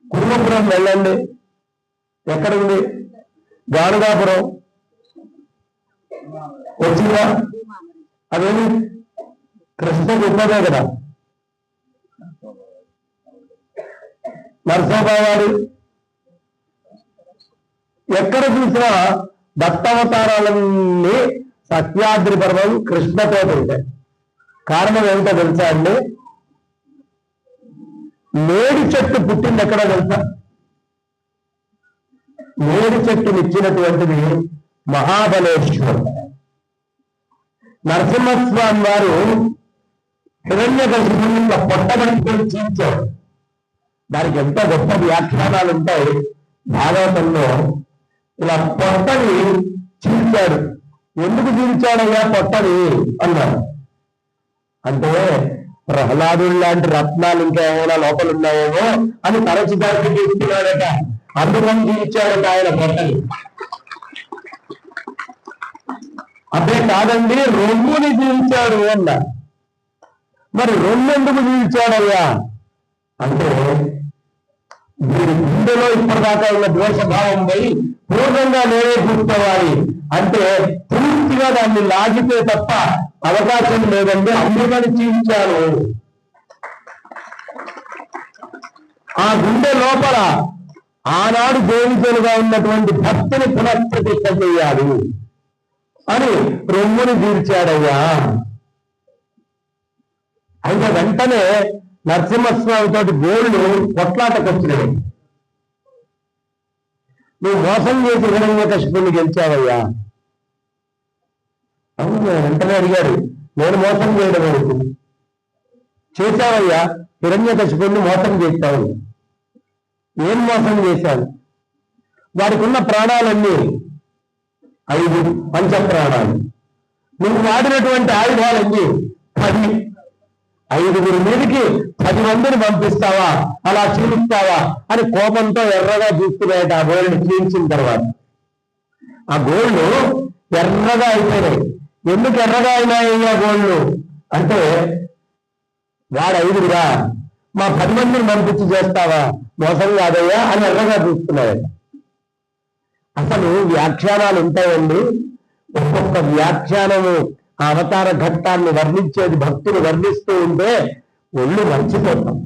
కుర్మపురం వెళ్ళండి, ఎక్కడుంది? గానుగాపురం వచ్చిందా? అదేమి కృష్ణ గొప్పదే కదా. నరసింహవాడు ఎక్కడ చూసినా దత్తావతారాలన్నీ సత్యాద్రి పర్వం కృష్ణతో ఉంటాయి. కారణం ఏమిటో తెలుసా అండి? మేడి చెట్టు పుట్టింది ఎక్కడో తెలుసా? మేడి చెట్టునిచ్చినటువంటిది మహాబలేశ్వరుడు. నరసింహస్వామి వారు హిరణ్యకశిపుని పొట్టబడుకొని చీల్చాడు. దానికి ఎంత గొప్ప వ్యాఖ్యానాలు ఉంటాయి భాగవతంలో. ఇలా పొట్టని చీల్చాడు. ఎందుకు చీల్చాడయ్యా పొట్టని అన్నాడు. అంటే ప్రహ్లాదుడు లాంటి రత్నాలు ఇంకా ఏమైనా లోపల ఉన్నాయేమో అని తరచుదారికి తీసుకున్నాడట. అందుకని చీల్చాడట ఆయన పొట్టని. అదే కాదండి, రొమ్ముని చీల్చాడు అన్నా. మరి రొమ్ము ఎందుకు చీల్చాడయ్యా అంటే వీరి గుండెలో ఇప్పటిదాకా ఉన్న దోషభావం పోయి పూర్ణంగా నేనే కూర్చోవాలి అంటే పూర్తిగా దాన్ని లాగితే తప్ప అవకాశం లేదండి, అందుకని చీల్చాను. ఆ గుండె లోపల ఆనాడు దేవిజలుగా ఉన్నటువంటి భక్తిని పునఃప్రతిష్ఠ చేయాలి అని రొమ్ముని తీర్చాడయ్యా. అయితే వెంటనే నరసింహస్వామితోటి గోళ్ళు కొట్లాటకొచ్చినాయి. నువ్వు మోసం చేసి హిరణ్యకశిపుని గెలిచావయ్యా. అవును, వెంటనే అడిగాడు, నేను మోసం చేయడం ఎందుకు? చేశావయ్యా, హిరణ్యకశిపుని మోసం చేశావు. ఏం మోసం చేశాను? వాడికి ఉన్న ప్రాణాలన్నీ 5 పంచప్రాణాలు. నువ్వు వాడినటువంటి ఆయుధాలన్నీ 10. 5గురి మీదకి 10 మందిని పంపిస్తావా, అలా చీలుస్తావా అని కోపంతో ఎర్రగా చూస్తున్నాయట. ఆ గోల్డ్ చీల్చిన తర్వాత ఆ గోల్డ్ ఎర్రగా అయిపోయినాయి. ఎందుకు ఎర్రగా అయినాయ్యా గోల్డ్ అంటే, వాడు 5గురా, మా 10 మందిని పంపించి చేస్తావా, మోసం కాదయ్యా అని ఎర్రగా చూస్తున్నాయట. అసలు వ్యాఖ్యానాలు ఉంటాయండి. ఒక్కొక్క వ్యాఖ్యానము ఆ అవతార ఘట్టాన్ని వర్ణించేది, భక్తులు వర్ణిస్తూ ఉంటే ఒళ్ళు మర్చిపోతాం.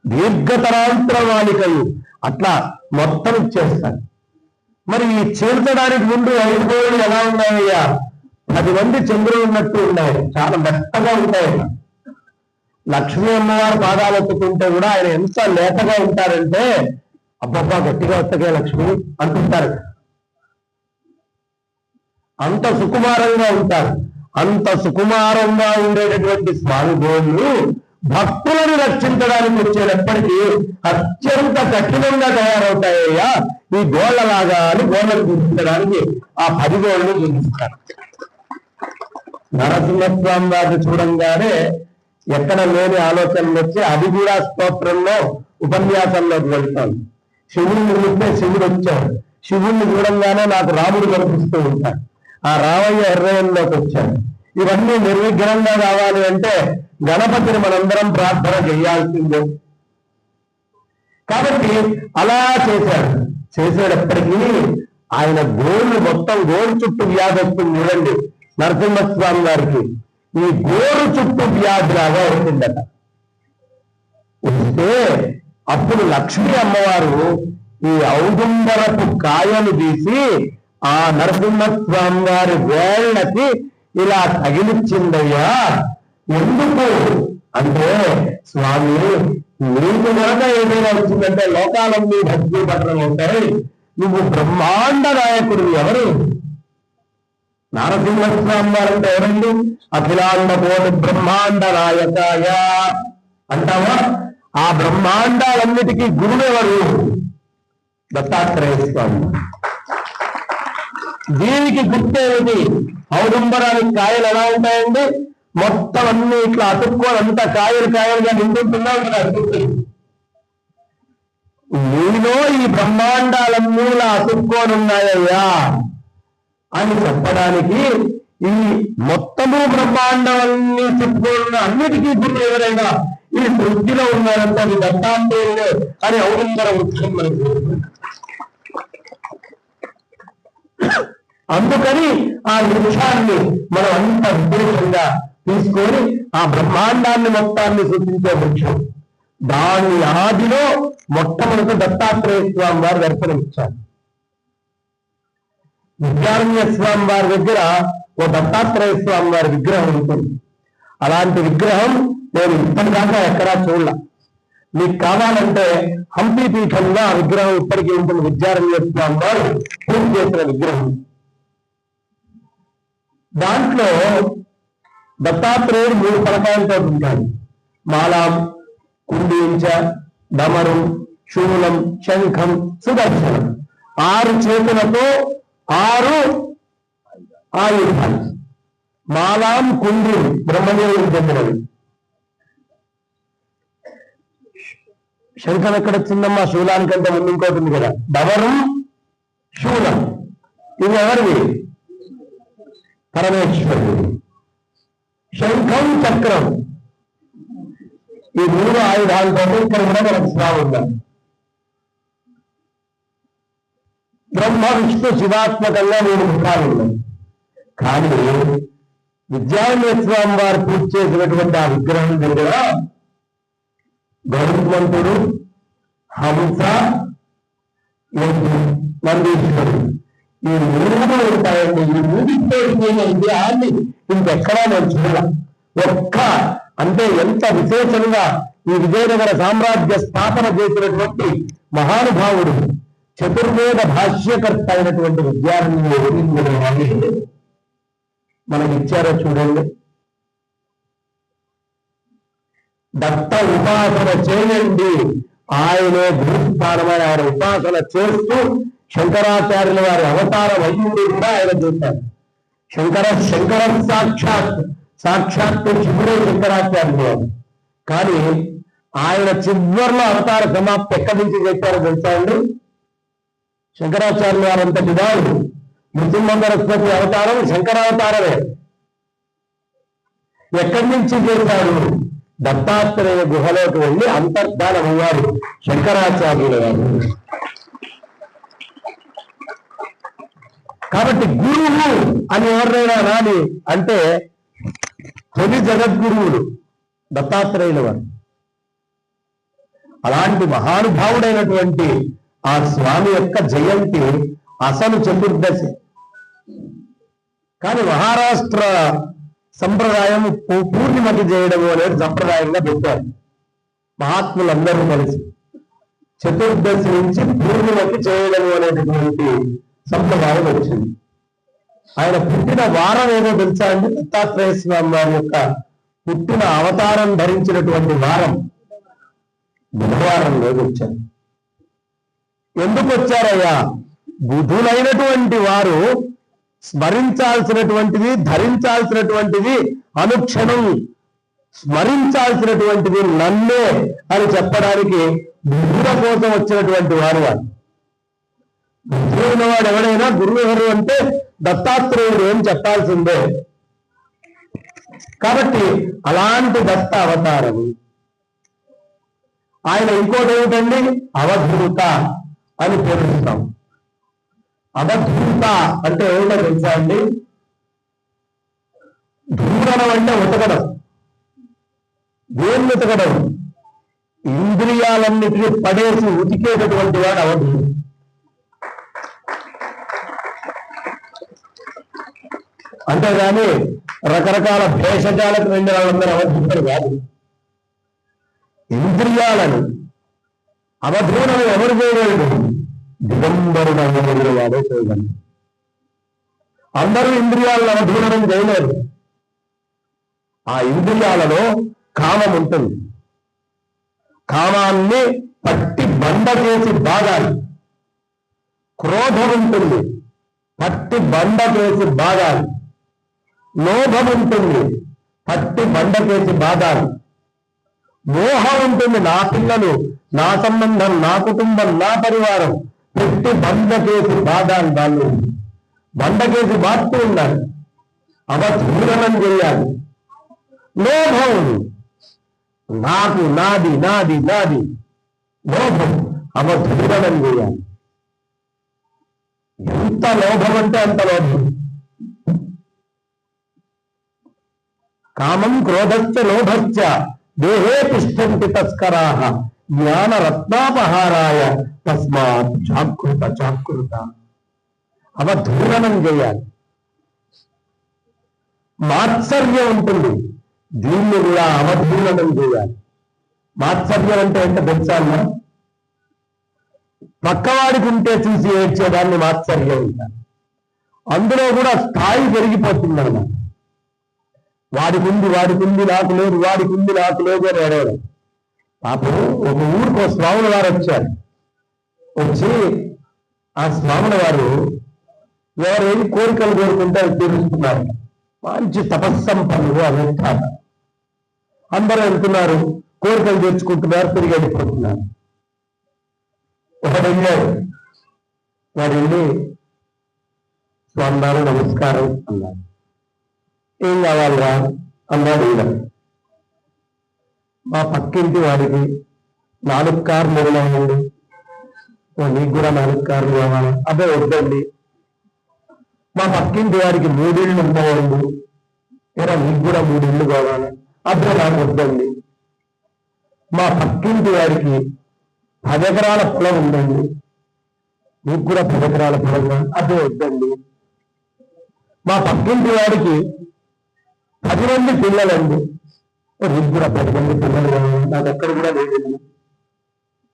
దీర్ఘతరాంతరవాళికలు అట్లా మొత్తం ఇచ్చేస్తాను. మరి ఈ చేర్చడానికి ముందు 5 గోళ్ళు ఎలా ఉన్నాయ్యా? 10 మంది చంద్రులు ఉన్నట్టు ఉన్నాయి, చాలా మెత్తగా ఉంటాయి. లక్ష్మీ అమ్మవారి పాదాలు ఎత్తుకుంటే కూడా ఆయన ఎంత లేతగా ఉంటారంటే, అబ్బబ్బా గట్టిగా వస్తకే లక్ష్మి అంటుంటారు. అంత సుకుమారంగా ఉంటారు. అంత సుకుమారంగా ఉండేటటువంటి స్వామి గోళ్ళు భక్తులను రక్షించడానికి వచ్చేటప్పటికీ అత్యంత కఠినంగా తయారవుతాయ్యా ఈ గోళ్లలాగా అని గోళ్లను చూపించడానికి ఆ 10 గోళ్లు చూపిస్తారు. నరసింహస్వామి వారిని చూడంగానే ఎక్కడ లేని ఆలోచనలు వచ్చి అది కూడా స్తోత్రంలో ఉపన్యాసంలోకి వెళ్తాను. శివుడిని చూస్తే శివుడు వచ్చాడు. శివుణ్ణి చూడంగానే నాకు రాముడు కనిపిస్తూ ఉంటాడు. ఆ రామయ్య హృదయంలోకి వచ్చాడు. ఇవన్నీ నిర్విఘ్నంగా రావాలి అంటే గణపతిని మనందరం ప్రార్థన చేయాల్సిందే. కాబట్టి అలా చేశాడు. చేసేటప్పటికీ ఆయన గోళ్ళు మొత్తం గోరు చుట్టూ వ్యాధి వస్తుంది చూడండి. నరసింహస్వామి గారికి ఈ గోరు చుట్టూ వ్యాధి లాగా వచ్చిందట. వస్తే అప్పుడు లక్ష్మీ అమ్మవారు ఈ ఔదుంబరపు కాయలు తీసి ఆ నరసింహస్వామి గారి వేళ్ళకి ఇలా తగిలిచ్చిందయ్యా. ఎందుకు అంటే, స్వామి నీకు కనుక ఏదైనా వచ్చిందంటే లోకాలన్నీ భక్తి పట్టణం ఉంటాయి. నువ్వు బ్రహ్మాండ నాయకుడు. ఎవరు? నరసింహస్వామి వారు అంటే ఎవరండి? అఖిలాండ కోటి బ్రహ్మాండ నాయకాయ అంటావా? ఆ బ్రహ్మాండాలన్నిటికీ గురువెవరు? దత్తాత్రేయ స్వామి. దీనికి గుర్తేమిటి? ఔదుంబరానికి కాయలు ఎలా ఉంటాయండి? మొత్తం అన్ని ఇట్లా అతుక్కోని అంతా కాయలుగా నిండుతున్నా అతుక్కుంటుంది. నీలో ఈ బ్రహ్మాండాలన్నీ ఇలా అతుక్కొని ఉన్నాయ్యా అని చెప్పడానికి ఈ మొత్తము బ్రహ్మాండాలన్నీ చెప్పుకోనున్న అన్నిటికీ గుర్తు ఎవరైనా ఈ సృష్టిలో ఉన్నారంటే అది దత్తాత్రేయుడే అని ఔరంగర వృక్షం మనకు. అందుకని ఆ వృక్షాన్ని మనం అంత విశేషంగా తీసుకొని ఆ బ్రహ్మాండాన్ని మొత్తాన్ని సృష్టించే వృక్షం, దాని ఆదిలో మొట్టమొదటి దత్తాత్రేయ స్వామి వారు దర్శనమిచ్చారు. విద్యారణ్య స్వామి వారి దగ్గర ఓ దత్తాత్రేయ స్వామి వారి విగ్రహం ఉంటుంది. అలాంటి విగ్రహం నేను ఇప్పటిదాకా ఎక్కడా చూడాల. మీకు కావాలంటే హంపి పీఠంలో ఆ విగ్రహం ఇప్పటికీ ఉంటుంది. విద్యారణ్య స్వామి వారు పూజ చేసిన విగ్రహం. దాంట్లో దత్తాత్రేయుడు 3 పలకాలతో ఉంటాడు. మాలాం, కుండీంచ, డమరం, శూలం, శంఖం, సుదర్శనం. 6 చేతులతో 6 ఆయుధాలు. మాలాం, కుండి బ్రహ్మదేవుడికి చెందినవి. శంఖం ఎక్కడ వచ్చిందమ్మా? శూలానికంటే ముందు ఇంకోటి ఉంది కదా, డమరం, శూలం. ఇవి ఎవరివి? పరమేశ్వరుడు. శంఖం, చక్రం, ఈ 3 ఆయుధాలతో ఇక్కడ కూడా మనకు స్వామి ఉన్నారు. బ్రహ్మ, విష్ణు, శివాత్మకంగా 3 ముఖాలు ఉన్నాయి. కానీ విద్యారణ్య స్వామి వారు పూజ చేసినటువంటి ఆ విగ్రహం దగ్గర గరుత్మంతుడు, హంస, నందీశ్వరుడు, ఈ 3 ఉంటాయండి. ఈ 3 విగ్రహాన్ని ఇంకెక్కడా నేను చూడాల. ఒక్క అంటే ఎంత విశేషంగా ఈ విజయనగర సామ్రాజ్య స్థాపన చేసినటువంటి మహానుభావుడు, చతుర్వేద భాష్యకర్త అయినటువంటి విద్యారణ్యుడు మనకి ఇచ్చారో చూడండి. దత్త ఉపాసన చేయండి, ఆయనే గురుస్థానమైన ఆయన ఉపాసన చేస్తూ శంకరాచార్యుల వారి అవతారం అయ్యుండి కూడా ఆయన చేశారు. శంకర సాక్షాత్తు శివుడే శంకరాచార్యులు వారు. కానీ ఆయన చివరిలో అవతార సమాప్తి ఎక్కడి నుంచి చేశారో తెలుసా అండి? శంకరాచార్యుల వారు అంతటి వారు నృసింహ సరస్వతి అవతారం శంకరావతారమే. ఎక్కడి నుంచి చేశారు? దత్తాత్రేయ గుహలోకి వెళ్ళి అంతర్ధానమయ్యారు శంకరాచార్యుల వారు. కాబట్టి గురువు అని ఎవరైనా నాని అంటే తొలి జగద్గురువులు దత్తాత్రేయుల వారు. అలాంటి మహానుభావుడైనటువంటి ఆ స్వామి యొక్క జయంతి అసలు చతుర్దశి. కానీ మహారాష్ట్ర సంప్రదాయం పూర్ణిమకి చేయడము అనేది సంప్రదాయంగా పెట్టారు మహాత్ములందరూ కలిసి. చతుర్దశి నుంచి పూర్ణిమకి చేయడము అనేటటువంటి సంప్రదాయం వచ్చింది. ఆయన పుట్టిన వారం ఏదో తెలుసా అండి? దత్తాత్రేయ స్వామి వారి యొక్క పుట్టిన అవతారం ధరించినటువంటి వారం బుధవారం రోజు వచ్చారు. ఎందుకు వచ్చారయ్యా? బుధులైనటువంటి వారు స్మరించాల్సినటువంటిది, ధరించాల్సినటువంటిది, అనుక్షణం స్మరించాల్సినటువంటిది నన్నే అని చెప్పడానికి బుధుల కోసం వచ్చినటువంటి వారు. బుద్ధి ఉన్నవాడు ఎవడైనా గురువు ఎవరు అంటే దత్తాత్రేయుడు అని చెప్పాల్సిందే. కాబట్టి అలాంటి దత్త అవతారం. ఆయన ఇంకోటి ఏమిటండి? అవధూత అని పిలుస్తాం. అవధూత అంటే ఏమిటో తెలుసా అండి? ధూరణం అంటే ఉతకడం. దేన్ని ఉతకడం? ఇంద్రియాలన్నిటినీ పడేసి ఉతికేటటువంటి వాడు అవధూత. అంతేగాని రకరకాల భేషజాలకు వెళ్ళిన వాళ్ళందరూ అవధూతలు కాదు. ఇంద్రియాలను అవధూనం ఎవరు చేయగలడు? దిగంబరుడు అనేది వాడే చేయగలడు. అందరూ ఇంద్రియాలను అవధూనం చేయలేరు. ఆ ఇంద్రియాలలో కామం ఉంటుంది. కామాన్ని పట్టి బండ చేసి బాగాలి. క్రోధం ఉంటుంది, పట్టి బండ చేసి బాగాలి. లోభం ఉంటుంది, పట్టి బండ చేసి బాగాలి. మోహం ఉంటుంది, నా పిల్లలు, నా సంబంధం, నా కుటుంబం, నా పరివారం, పెట్టి బండ చేసి బాధాలు. వాళ్ళు బండ చేసి బాధతూ ఉండాలి, అవధూనం చేయాలి. లోభం నాకు, నాది నాది నాది లోభం అవధూరణం చేయాలి. ఎంత లోభం అంటే అంత లోభం. కామం క్రోధశ్చ లోభశ్చ దేహే తిష్టంతి తస్కరాః జ్ఞానరత్నాపహారాయ తస్మాత్ జాగృత జాగృత. అవధూరణం చేయాలి. మాత్సర్యం ఉంటుంది, దీన్ని కూడా అవధూరణం చేయాలి. మాత్సర్యం అంటే ఎంత తెలుసా? పక్కవాడికి ఉంటే చూసి ఏడ్చేదాన్ని మాత్సర్యం ఉంటారు. అందులో కూడా స్థాయి పెరిగిపోతుంది అన్నమాట. వాడికి ఉంది నాకు లేదు, వాడికి ఉంది నాకు లేదు అని ఏడవడం. పాపం ఒక ఊరికి ఒక స్వాముల వారు వచ్చారు. వచ్చి ఆ స్వాముల వారు ఎవరేమి కోరికలు కోరుకుంటే అవి తీరుస్తున్నారు. మంచి తపస్సంపన్నులు అనుష్ఠాన. అందరూ వెళ్తున్నారు, కోరికలు తీర్చుకుంటున్నారు, తిరిగి వెళ్ళిపోతున్నారు. ఒకడు వెళ్ళాడు. వాడు వెళ్ళి స్వామి నమస్కారం అన్నాడు. ఏం కావాలిరా అన్నాడు. ఈయన మా పక్కింటి వాడికి 4 కార్లు ఉన్నాయండి, నీకు కూడా 4 కార్లు కావాలి. అదే వద్దండి. మా పక్కింటి వాడికి 3 ఇళ్ళు ఉన్నాయండి, ఏరా నీకు కూడా 3 ఇళ్ళు కావాలి. అదే నాకు వద్దండి. మా పక్కింటి వాడికి 10 ఎకరాల పొలం ఉందండి, నీకు కూడా 10 ఎకరాల పొలం. అదే వద్దండి. మా పక్కింటి వాడికి 10 మంది పిల్లలండి, నీకు కూడా 10 మంది పిల్లలు కావాలి. నాకు ఎక్కడ కూడా లేదండి,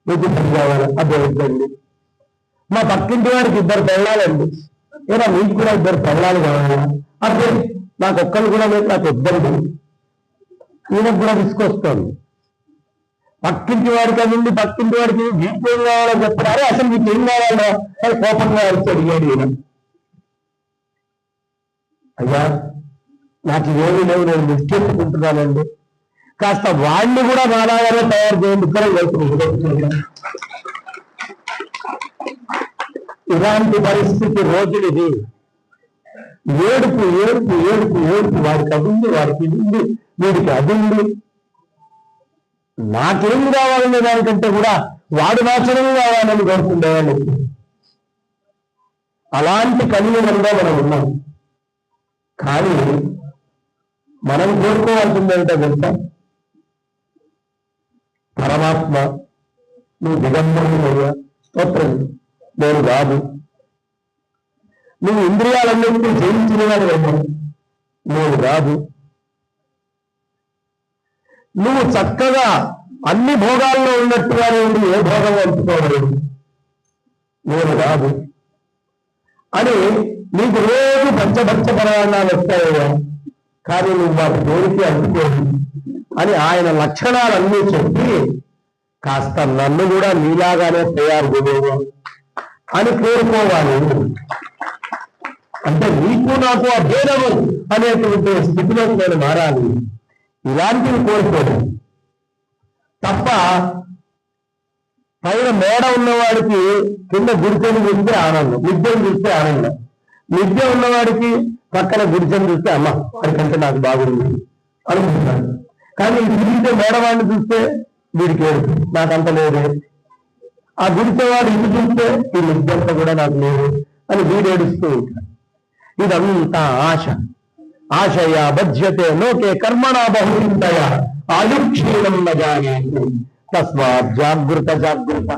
నీకు 10 కావాలి. అదే వద్దండి. మా పక్కింటి వాడికి 2 పెళ్ళాలండి, ఏరా నీకు కూడా 2 పెళ్ళాలు కావాలా. అదే నాకు ఒక్కరు కూడా లేదు, నాకు వద్దండి. ఈయనకు కూడా తీసుకొస్తాను. పక్కింటి వాడికి అదండి, పక్కింటి వాడికి నీకు ఏం కావాలో చెప్తారు. అసలు మీకు ఏం కావాలో అని కోపంగా వచ్చి అడిగాడు ఈయన. అయ్యా నాకు ఏమీ లేవు, నేను ముఖ్యెత్తుకుంటున్నానండి, కాస్త వాడిని కూడా నాలాగానే తయారు చేయండి. ఇలాంటి పరిస్థితి రోజులు ఇది. ఏడుపు ఏడుపు ఏడుపు ఏడుపు. వాడికి అది ఉంది, వాడికి ఇది ఉంది, వీడికి అది ఉంది. నాకేం కావాలనే దానికంటే కూడా వాడు నాశనం కావాలని కోరుకుండేవాళ్ళు. అలాంటి కలియుగంలో మనం ఉన్నాం. కానీ మనం కోరుకోవాల్సింది ఏంటో తెలుసా? పరమాత్మ నువ్వు దిగంబరుడయ్యా, స్తోత్రం, నేను కాదు. నువ్వు ఇంద్రియాలన్నింటినీ జయించినవాడు అయ్యా, నేను కాదు. నువ్వు చక్కగా అన్ని భోగాల్లో ఉన్నట్టుగానే ఉండి ఏ భోగం అందుకోవడం, నేను కాదు అని నీకు రోజు పంచభక్ష పరాయణాలు వస్తాయా, కానీ నువ్వు వాటి జోలికి అందుకోదు అని ఆయన లక్షణాలన్నీ చెప్పి కాస్త నన్ను కూడా నీలాగానే తయారు చేయవు అని కోరుకోవాలి. అంటే నీకు నాకు ఆ భేదము అనేటువంటి స్థితిలోకి నేను మారాలి. ఇలాంటివి కోరుకోదు తప్ప పైన మేడ ఉన్నవాడికి కింద గుడిసెను చూస్తే ఆనందం, మిద్దెను చూస్తే ఆనందం. మిద్దె ఉన్నవాడికి పక్కన గుడిసెను చూస్తే అమ్మ వాడికంటే నాకు బాగుంది అనుకుంటాడు. కానీ తిరిగితే మేడవాడిని చూస్తే వీడికి ఏడు, నాకంత లేదు. ఆ గుడిసేవాడు ఇల్లు చూస్తే ఈ మిద్దెంత కూడా నాకు లేదు అని వీడు ఏడుస్తూ ఉంటాడు. ఇదంతా ఆశ. ఆశయా బధ్యతే లోకే కర్మణా బహుళింతయ ఆయుక్షీణం నజానాతి తస్మాత్ జాగృత జాగృత.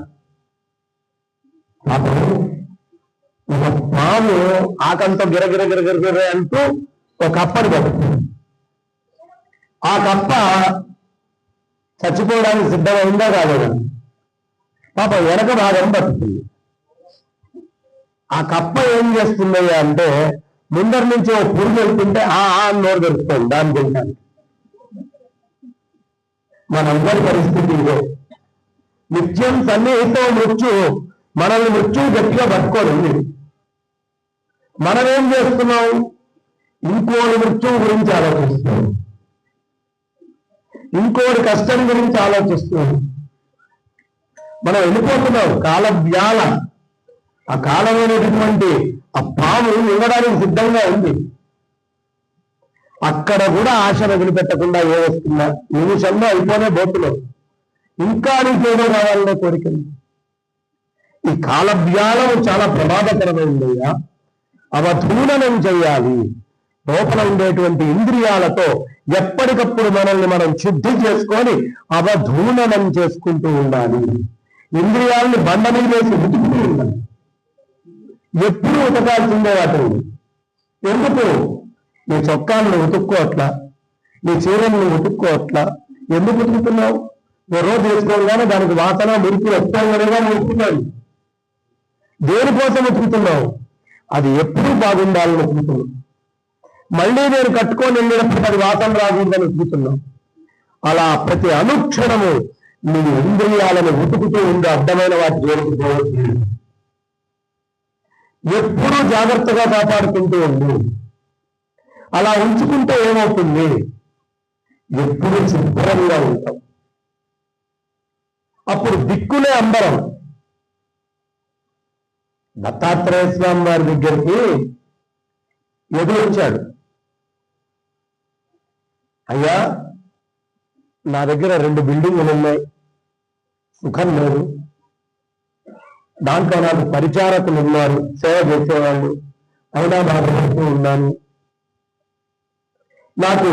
ఒక పాము ఆకంతో గిరగిర గిరగిర అంటూ ఒక కప్పని పడుతుంది. ఆ కప్ప చచ్చిపోవడానికి సిద్ధమైందా కాలేదా? పాప వెనక భాగం బతుకుతుంది. ఆ కప్ప ఏం చేస్తుందయ్యా అంటే ముందరి నుంచి ఒక పురుగు వెళ్తుంటే నోరు దొరుకుతుంది దాన్ని తింటాను. మనందరి పరిస్థితి ఇదే. నిత్యం సన్నిహితో మృత్యు, మనల్ని మృత్యువు గట్టిగా పట్టుకోండి. మనం ఏం చేస్తున్నాం? ఇంకోటి మృత్యువు గురించి ఆలోచిస్తున్నాం, ఇంకోటి కష్టం గురించి ఆలోచిస్తున్నాం. మనం వెళ్ళిపోతున్నాం కాలవ్యాల. ఆ కాలమైనటువంటి ఆ పాము ఉండడానికి సిద్ధంగా ఉంది. అక్కడ కూడా ఆశ వదిలిపెట్టకుండా ఏ వస్తుందా, నిమిషంలో అయిపోయిన బోతులో ఇంకా నీకేదో కావాలనే కోరికలు. ఈ కాలవ్యాలం చాలా ప్రమాదకరమైందయ్యా. అవధూలనం చేయాలి. లోపల ఉండేటువంటి ఇంద్రియాలతో ఎప్పటికప్పుడు మనల్ని మనం శుద్ధి చేసుకొని అవధూలనం చేసుకుంటూ ఉండాలి. ఇంద్రియాలని బండ మీద వేసి ఉతుకుతూ ఉండాలి. ఎప్పుడు ఉతకాల్సిందే వాటిని. ఎందుకు? నీ చొక్కాలను ఉతుక్కోవట్లా, నీ చీరలను ఉతుక్కోవట్లా. ఎందుకు ఉతుకుతున్నావు? ఓ రోజు వేసుకోగానే దానికి వాసన మురికి వస్తాయనేగా ఉతుకుతున్నావు. దేనికోసం ఉతుకుతున్నావు? అది ఎప్పుడు బాగుండాలని ఉతుకుతున్నావు. మళ్ళీ నేను కట్టుకొని వెళ్ళినప్పుడు అది వాసన రాకూడదని ఉతుకుతున్నావు. అలా ప్రతి అనుక్షణము నీ ఇంద్రియాలను ఉతుకుతూ ఉండే అడ్డమైన వాటి జోలికి ఎప్పుడూ జాగ్రత్తగా కాపాడుకుంటూ ఉండు. అలా ఉంచుకుంటే ఏమవుతుంది? ఎప్పుడు శుభ్రంగా ఉంటాం. అప్పుడు దిక్కులే అంబరం. దత్తాత్రేయ స్వామి వారి దగ్గరికి ఎదురొచ్చాడు. అయ్యా, నా దగ్గర 2 బిల్డింగులు ఉన్నాయి, సుఖం లేదు. దాంట్లో నాకు పరిచారకులు ఉన్నారు, సేవ చేసేవాళ్ళు, అయినా బాధపడుతూ ఉన్నాను. నాకు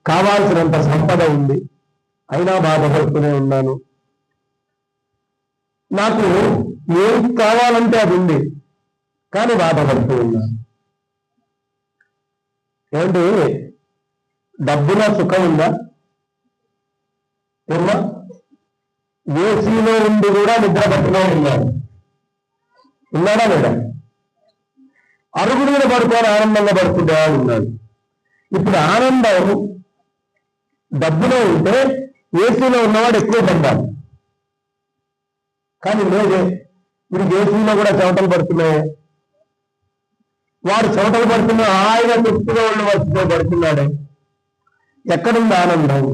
కావాల్సినంత సంపద ఉంది, అయినా బాధపడుతూనే ఉన్నాను. నాకు ఏం కావాలంటే అది ఉంది, కానీ బాధపడుతూ ఉన్నాను. ఏమంటే డబ్బులో సుఖం ఉందా? ఏమన్నా? ఏసీలో ఉండి కూడా నిద్ర పట్టులో ఉన్నాడు. ఉన్నాడా లేదా? అరుగు మీద పడుకొని ఆనందంగా పడుకుంటేవాడు ఉన్నాడు. ఇప్పుడు ఆనందం డబ్బులో ఉంటే ఏసీలో ఉన్నవాడు ఎక్కువ పడ్డాడు. కానీ లేదే, ఇప్పుడు ఏసీలో కూడా చెమటలు పడుతున్నాయి. వాడు చెమటలు పడుతున్నా ఆయన తృప్తిగా వాళ్ళు వస్తుతో పడుతున్నాడే. ఎక్కడుంది ఆనందం?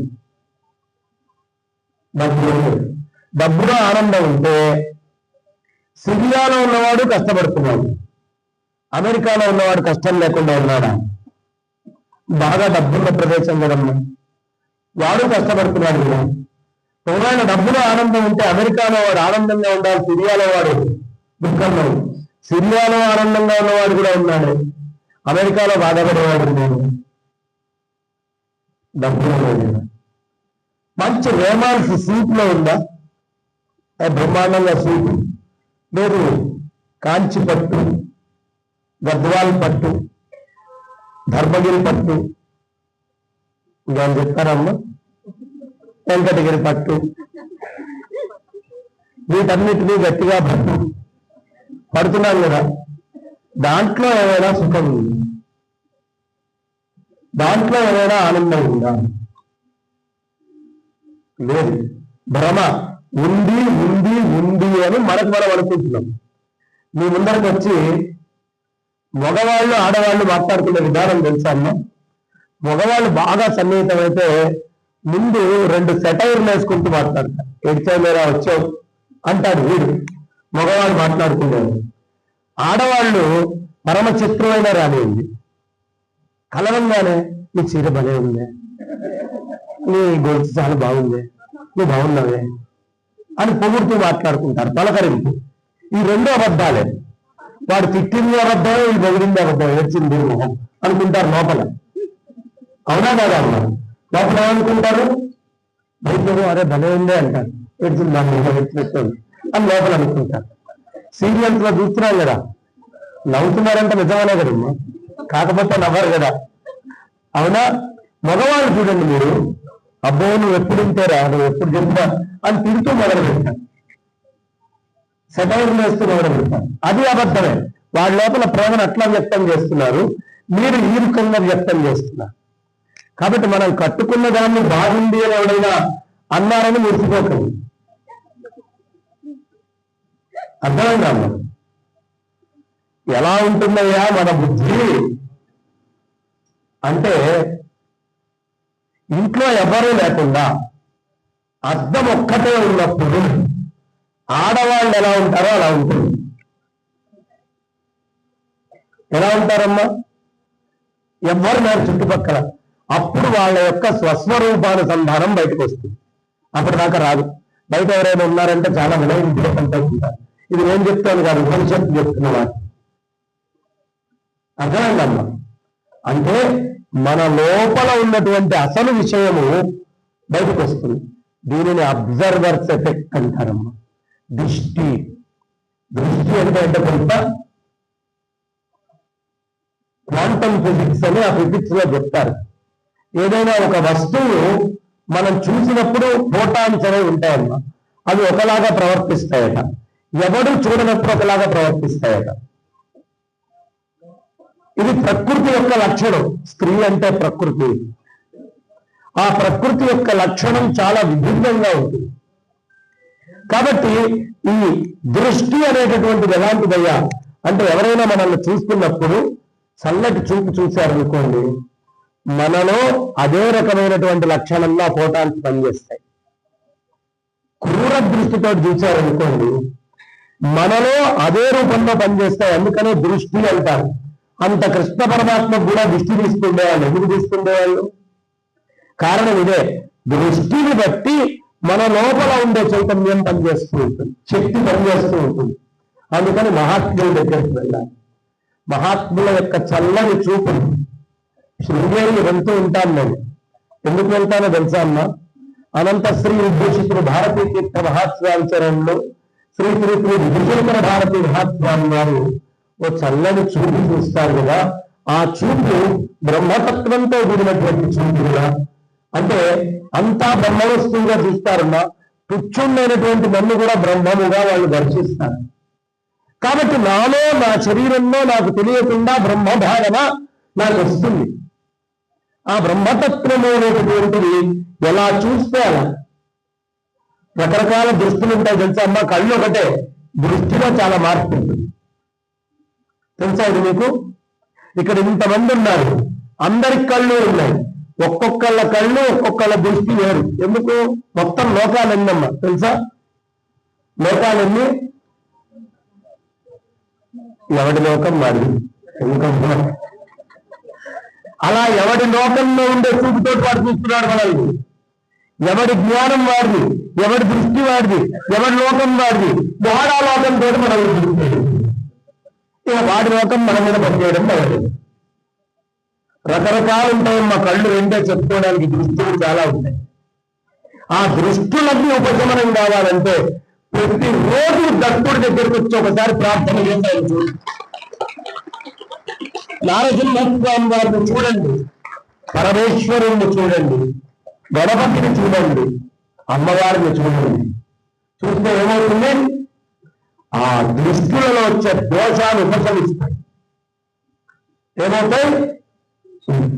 డబ్బులో ఆనందం ఉంటే సిరియాలో ఉన్నవాడు కష్టపడుతున్నాడు, అమెరికాలో ఉన్నవాడు కష్టం లేకుండా ఉన్నాడా? బాగా డబ్బున్న ప్రదేశం కదమ్మా, వాడు కష్టపడుతున్నాడు కదా. ఒకవేళ డబ్బులో ఆనందం ఉంటే అమెరికాలో వాడు ఆనందంగా ఉండాలి, సిరియాలో వాడు దుఃఖంలో. సిరియాలో ఆనందంగా ఉన్నవాడు కూడా ఉన్నాడు, అమెరికాలో బాధపడేవాడు ఉన్నాడు. డబ్బులో మంచి రోమాన్స్ సూట్లో ఉందా? బ్రహ్మాండంగా సూటు లేదు, కాంచి పట్టు, గద్వాల్ పట్టు, ధర్మగిరి పట్టు, ఇంకా చెప్తారమ్మా, వెంకటగిరి పట్టు, వీటన్నిటినీ గట్టిగా పడుతున్నాను కదా. దాంట్లో ఏమైనా సుఖం ఉంది? దాంట్లో ఏమైనా ఆనందం ఉందా? లేదు. భ్రమ ఉంది ఉంది ఉంది అని మనకు మనం అనుకుంటున్నాం. మీ ముందరికి వచ్చి మగవాళ్ళు ఆడవాళ్ళు మాట్లాడుకునే విధానం తెలుసా అమ్మా? మగవాళ్ళు బాగా సన్నిహితమైతే ముందు 2 సెటైర్లు వేసుకుంటూ మాట్లాడతారు. ఎడిచావు మీరా వచ్చావు అంటాడు వీడు, మగవాళ్ళు మాట్లాడుకునేవారు. ఆడవాళ్ళు పరమ చిత్రమైన రానింది, కలవంగానే నీ చీర భలే ఉంది, నీ గొలుసు చాలా బాగుంది, నువ్వు బాగున్నావే అని పొగుడుతూ మాట్లాడుకుంటారు. పలకరింపు. ఈ 2 అబద్ధాలే. వాడు తిట్టింది అబద్ధమే, ఈ పొగిడింది అబద్ధం, ఏడ్చింది మొహం అనుకుంటారు లోపల. అవునా కాదా అన్నారు? లోపల ఏమనుకుంటారు? బయట అరే భలే ఉందే అంటారు, ఏడ్చింది దాని మొహం ఎట్టినట్టు అని లోపల అనుకుంటారు. సీరియల్స్ లో చూస్తున్నాం కదా, నవ్వుతున్నారంటే నిజమనే కదమ్మా, కాకపోతే నవ్వరు కదా. అవునా? మగవాళ్ళు చూడండి మీరు, అబ్బో నువ్వు ఎప్పుడు ఉంటారా, నువ్వు ఎప్పుడు చెప్తా అని తిడుతూ మొదలు పెట్టాను, సెటైర్ వేస్తూ మొదలు పెట్టాను. అది అబద్ధమే. వాళ్ళ లోపల ప్రేమను అట్లా వ్యక్తం చేస్తున్నారు, మీరు ఈ రకంగా వ్యక్తం చేస్తున్నారు. కాబట్టి మనం కట్టుకున్న దాన్ని బాగుంది అని ఎవడైనా అన్నారని మురిసిపోకండి. అర్థమైందా? ఎలా ఉంటుందయ్యా మన బుద్ధి అంటే, ఇంట్లో ఎవరూ లేకుండా అద్దం ఒక్కటే ఉన్నప్పుడు ఆడవాళ్ళు ఎలా ఉంటారో అలా ఉంటుంది. ఎలా ఉంటారమ్మా? ఎవ్వరు లేరు చుట్టుపక్కల, అప్పుడు వాళ్ళ యొక్క స్వస్వరూపానుసంధానం బయటకు వస్తుంది. అప్పటిదాకా రాదు. బయట ఎవరైనా ఉన్నారంటే చాలా వినయంతో ఉంటారు. ఇది నేను చెప్తాను కాదు, ఉపనిషత్తు చెప్తున్నవాడు. అర్థమైందమ్మా? అంటే మన లోపల ఉన్నటువంటి అసలు విషయము బయటకు వస్తుంది. దీనిని అబ్జర్వర్స్ ఎఫెక్ట్ అంటారమ్మా. దృష్టి అంటే కొంత క్వాంటమ్ ఫిజిక్స్ అని ఆ ఫిజిక్స్ లో చెప్తారు. ఏదైనా ఒక వస్తువు మనం చూసినప్పుడు ఫోటాన్స్ అనేవి ఉంటాయమ్మా. అవి ఒకలాగా ప్రవర్తిస్తాయట, ఎవడు చూడనప్పుడు ఒకలాగా ప్రవర్తిస్తాయట. ఇది ప్రకృతి యొక్క లక్షణం. స్త్రీ అంటే ప్రకృతి. ఆ ప్రకృతి యొక్క లక్షణం చాలా విభిన్నంగా ఉంటుంది. కాబట్టి ఈ దృష్టి అనేటటువంటిది ఎలాంటిదయ్యా అంటే, ఎవరైనా మనల్ని చూస్తున్నప్పుడు చల్లటి చూపు చూశారనుకోండి, మనలో అదే రకమైనటువంటి లక్షణంగా ఫోటాన్స్ పనిచేస్తాయి. క్రూర దృష్టితో చూశారనుకోండి, మనలో అదే రూపంలో పనిచేస్తాయి. అందుకనే దృష్టి అంటారు. అంత కృష్ణ పరమాత్మకు కూడా దృష్టి తీసుకుండేవాళ్ళు. ఎందుకు తీసుకుండేవాళ్ళు? కారణం ఇదే. దృష్టిని బట్టి మన లోపల ఉండే చైతన్యం పనిచేస్తూ ఉంటుంది, శక్తి పనిచేస్తూ ఉంటుంది. అందుకని మహాత్ముల దగ్గరికి వెళ్ళాలి. మహాత్ముల యొక్క చల్లని చూపు. శృంగేరి వెళ్తూ ఉంటాను నేను. ఎందుకు వెళ్తానో తెలుసా అమ్మా? అనంత శ్రీ విభూషితుడు భారతీ తీర్థ మహాస్వామి చరణంలో శ్రీ శ్రీ శ్రీ విభూషితుల భారతీ మహాస్వామి వారు ఓ చల్లని చూపు చూస్తారు కదా. ఆ చూపు బ్రహ్మతత్వంతో కూడినటువంటి చూపు కదా. అంటే అంతా బ్రహ్మవస్తువుగా చూస్తారన్నా, పుచ్చుండైనటువంటి నన్ను కూడా బ్రహ్మముగా వాళ్ళు దర్శిస్తారు. కాబట్టి నాలో, నా శరీరంలో నాకు తెలియకుండా బ్రహ్మభావన నాకు వస్తుంది. ఆ బ్రహ్మతత్వము అనేటటువంటిది ఎలా చూస్తే అలా. రకరకాల దృష్టిలు ఉంటాయి తెలుసా అమ్మా. కళ్ళు ఒకటే, దృష్టిలో చాలా మార్పు ఉంటుంది. తెలుసా ఇది మీకు? ఇక్కడ ఇంతమంది ఉన్నారు, అందరి కళ్ళు ఉన్నాయి. ఒక్కొక్కళ్ళ కళ్ళు, ఒక్కొక్కళ్ళ దృష్టి వేరు. ఎందుకు? మొత్తం లోకాలు ఎన్నమ్మా తెలుసా? లోకాలన్నీ ఎవడి లోకం వాడి. అలా ఎవడి లోకంలో ఉండే చూపుతో వాడు చూస్తున్నాడు మనల్ని. ఎవడి జ్ఞానం వాడిది, ఎవడి దృష్టి వాడిది, ఎవడి లోకం వాడిది. వాడా లోకంతో మనల్ని చూస్తాడు. ఇక వాడి లోకం మన మీద పనిచేయడం మొదలైంది. రకరకాలు ఉంటాయి. మా కళ్ళు రెండే చెప్పుకోవడానికి దృష్టిలు చాలా ఉంటాయి. ఆ దృష్టిలన్నీ ఉపశమనం కావాలంటే ప్రతిరోజు దత్తుడి దగ్గరికి వచ్చి ఒకసారి ప్రార్థన చేశాను. చూడండి, నారసింహస్వామి వారిని చూడండి, పరమేశ్వరుణ్ణి చూడండి, గణపతిని చూడండి, అమ్మవారిని చూడండి. చూస్తే ఏమవుతుంది? ఆ దృష్టిలలో వచ్చే దోషాలు ఉపశమిస్తాయి. ఏమవుతాయి?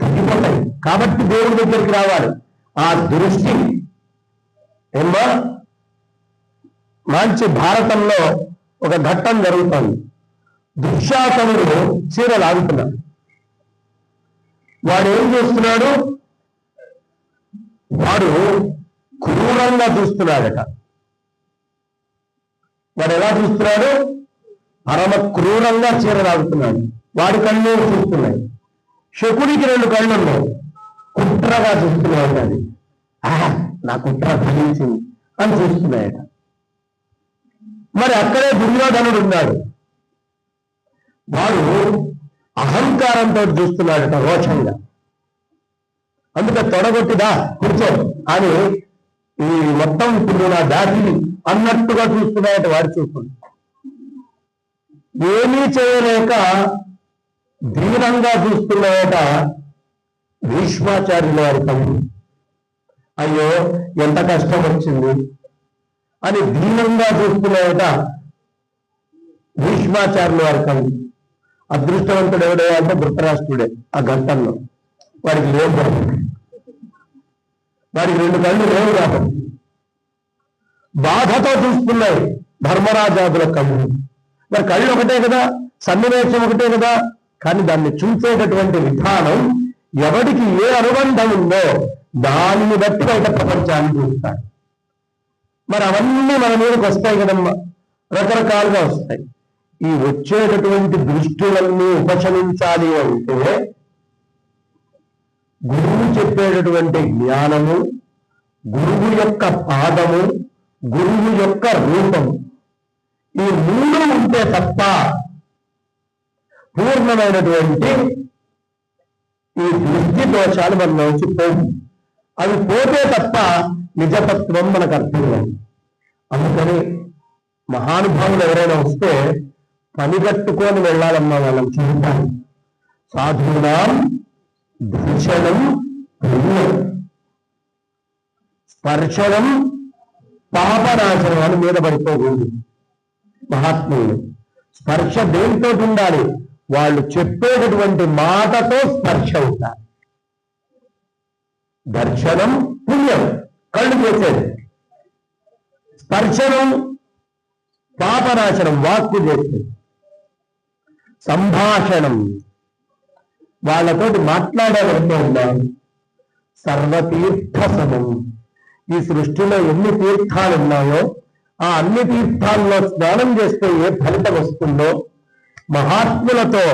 తగ్గిపోతాయి. కాబట్టి దేవుడి దగ్గరికి రావాలి. ఆ దృష్టి ఏమా మంచి భారతంలో ఒక ఘట్టం జరుగుతుంది. దుశ్శాసనుడు చీర లాగుతున్నాడు. వాడు ఏం చేస్తున్నాడు? వాడు క్రూరంగా చూస్తున్నాడట. వాడు ఎలా చూస్తున్నాడు? పరమ క్రూరంగా చీర లాగుతున్నాడు. వాడి కళ్ళు చూస్తున్నాయి. శకుడికి 2 కళ్ళు ఉన్నాయి. కుట్రగా చూస్తున్నాడు. అది నా కుట్ర ఫలించింది అని చూస్తున్నాయట. మరి అక్కడే దుర్యోధనుడు ఉన్నాడు. వాడు అహంకారంతో చూస్తున్నాడట, రోషంగా. అందుకే తొడగొట్టిదా కూర్చో అని ఈ మొత్తం ఇప్పుడు నా దాటి అన్నట్టుగా చూస్తున్నాయట వాడు చూస్తుంది. ఏమీ చేయలేక దీనంగా చూస్తున్నాయట భీష్మాచార్యుల వారి తమ్ముడు. అయ్యో ఎంత కష్టం వచ్చింది అని దీనంగా చూస్తున్నాయట భీష్మాచార్యుల వారి తమ్ముడు. అదృష్టవంతుడు ఎవడే అంటే ధృతరాష్ట్రుడే. ఆ ఘట్టంలో వాడికి లేవు, వాడికి 2 కళ్ళు లేవు కాబట్టి బాధతో చూస్తున్నాయి ధర్మరాజాదుల కళ్ళు. మరి కళ్ళు ఒకటే కదా, సన్నివేశం ఒకటే కదా, కానీ దాన్ని చూసేటటువంటి విధానం ఎవడికి ఏ అనుబంధం ఉందో దానిని బట్టి బయట ప్రపంచాన్ని చూస్తాడు. మరి అవన్నీ మన మీదకి వస్తాయి కదమ్మా, రకరకాలుగా వస్తాయి. ఈ వచ్చేటటువంటి దృష్టిలన్నీ ఉపశమించాలి అంటే గురువు చెప్పేటటువంటి జ్ఞానము, గురువు యొక్క పాదము, గురువు యొక్క రూపం, ఈ మూడు ఉంటే తప్ప పూర్ణమైనటువంటి ఈ దృష్టి దోషాలు మన నుంచి పోవు. అవి పోతే తప్ప నిజతత్వం మనకు అర్థం కాదు. అందుకని మహానుభావులు ఎవరైనా వస్తే పని కట్టుకొని వెళ్ళాలమ్మా వాళ్ళని చూడాలి. సాధువునాం దర్శనం పుణ్యం, స్పర్శనం పాపనాశనం అని మీద పడిపోకూడదు. మహాత్ములు స్పర్శ దేంతో ఉండాలి? వాళ్ళు చెప్పేటటువంటి మాటతో స్పర్శ ఉండాలి. దర్శనం పుణ్యం, కళ్ళు చేసేది. స్పర్శనం పాపనాశనం, వాక్కు చేసేది. సంభాషణం, వాళ్ళతోటి మాట్లాడాలంటే ఉండాలి. సర్వతీర్థ సమం, ఈ సృష్టిలో ఎన్ని తీర్థాలు ఉన్నాయో ఆ అన్ని తీర్థాల్లో స్నానం చేస్తే ఏ ఫలితం వస్తుందో మహాత్ములతో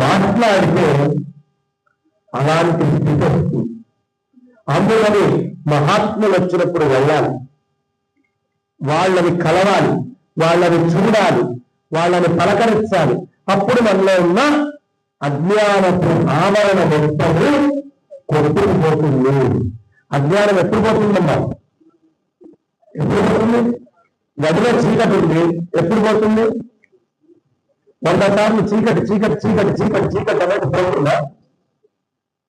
మాట్లాడితే అలాంటి స్థితి వస్తుంది. అందుకని మహాత్ములు వచ్చినప్పుడు వెళ్ళాలి, వాళ్ళని కలవాలి, వాళ్ళని చూడాలి, వాళ్ళని పలకరించాలి. అప్పుడు మనలో ఉన్న అజ్ఞానపు ఆవరణ మొత్తము కొట్టుకుపోతుంది. అజ్ఞానం ఎప్పుడు పోతుందమ్మా? ఎప్పుడు పోతుంది? గదిలో చీకటి ఉంది, ఎప్పుడు పోతుంది? 100 సార్లు చీకటి చీకటి చీకటి చీకటి చీకటి అనేది పోతుందా?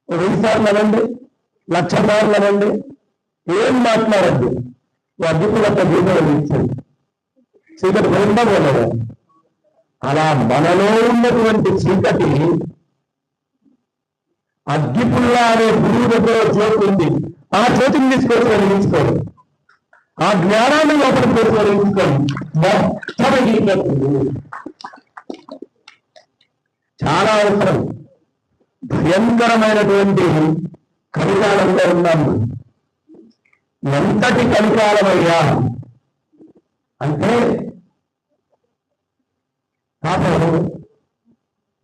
1000 సార్లు అనండి, 1,00,000 సార్లు అనండి, ఏం మాట్లాడద్దు. అగ్గిపులతో దీపాలు ఇచ్చింది, చీకటి పోయిందా పోలేదా? అలా మనలో ఉన్నటువంటి చీకటి అగ్గిపుల్ల అనే గురువు దగ్గర జ్యోతి ఉంది, ఆ జ్యోతిని తీసుకొచ్చి వెలిగించుకోండి, ఆ జ్ఞానాన్ని లోపలికి వచ్చి వెలిగించుకోండి. మొత్తం ఎగిరిపోతుంది. చాలా అవసరం. భయంకరమైనటువంటి కలికాలంలో ఉన్నాము. ఎంతటి కలికాలమయ్యా అంటే పాపం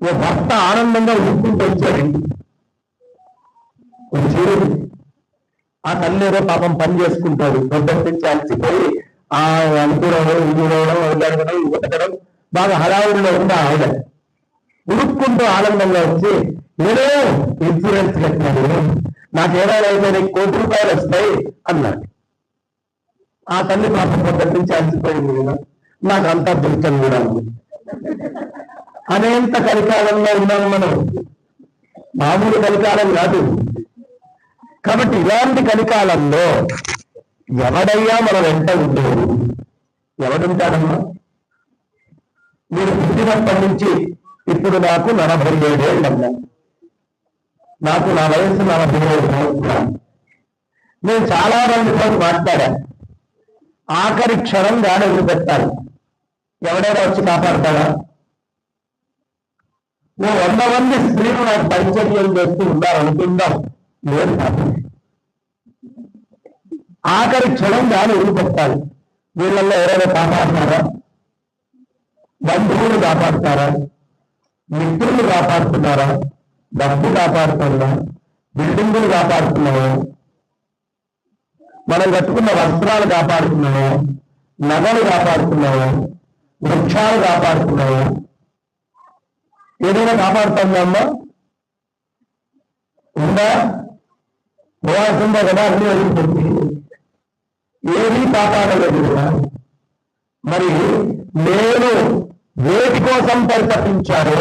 ఓ భర్త ఆనందంగా ఉడుకుంటూ వచ్చాడండి. ఆ తల్లేదో పాపం పని చేసుకుంటాడు, పొద్దున్న నుంచి అలసిపోయి ఆ అనుకోవడం ఉడకడం ఉతకడం బాగా హడావుడిలో ఉందా ఆవిడ. ఉడుక్కుంటూ ఆనందంగా వచ్చి ఏదో ఇన్సూరెన్స్ కట్టినాడు, నాకేదైనా అయితే నీకు ₹1,00,00,000 వస్తాయి అన్నాడు. ఆ తల్లి పాపం పొద్దున్న నుంచి అలసిపోయింది కదా, నాకు అంతా దృష్టం కూడా ఉంది. అనేంత కలికాలంలో ఉన్నాము మనం, మామూలు కలికాలం కాదు. కాబట్టి ఇలాంటి కలికాలంలో ఎవడయ్యా మన వెంట ఉండేది? ఎవడుంటాడమ్మా? మీరు పుట్టినప్పటి నుంచి ఇప్పుడు నాకు 47 ఏళ్ళు అన్నా, నాకు నా వయసు 47 సంవత్సరాలు. నేను చాలా మందితో మాట్లాడాను. ఆఖరి క్షణం గాడి వదిలిపెట్టాలి. ఎవడైనా వచ్చి కాపాడతాడా? ఓ 100 మంది స్త్రీలు నాకు పరిచర్యలు చేస్తూ ఉన్నారనుకుందాం, లేదు కాదు. ఆఖరి క్షణం గాని వదిలిపెట్టాలి. వీళ్ళల్లో ఎవరైనా కాపాడుతారా? బంధువులు కాపాడుతారా? మిత్రులు కాపాడుతున్నారా? డబ్బు కాపాడుతుందా? బిల్డింగులు కాపాడుతున్నావా? మనం కట్టుకున్న వస్త్రాలు కాపాడుతున్నావా? నగలు కాపాడుతున్నావా? వృక్షాలు కాపాడుతున్నావా? ఏదైనా కాపాడుతుందమ్మా? ఉందా? పోవాల్సిందే కదా, అన్ని వదిలిపెట్టి ఏమీ కాపాడలేదు కదా. మరి నేను వేటి కోసం పరితపించారో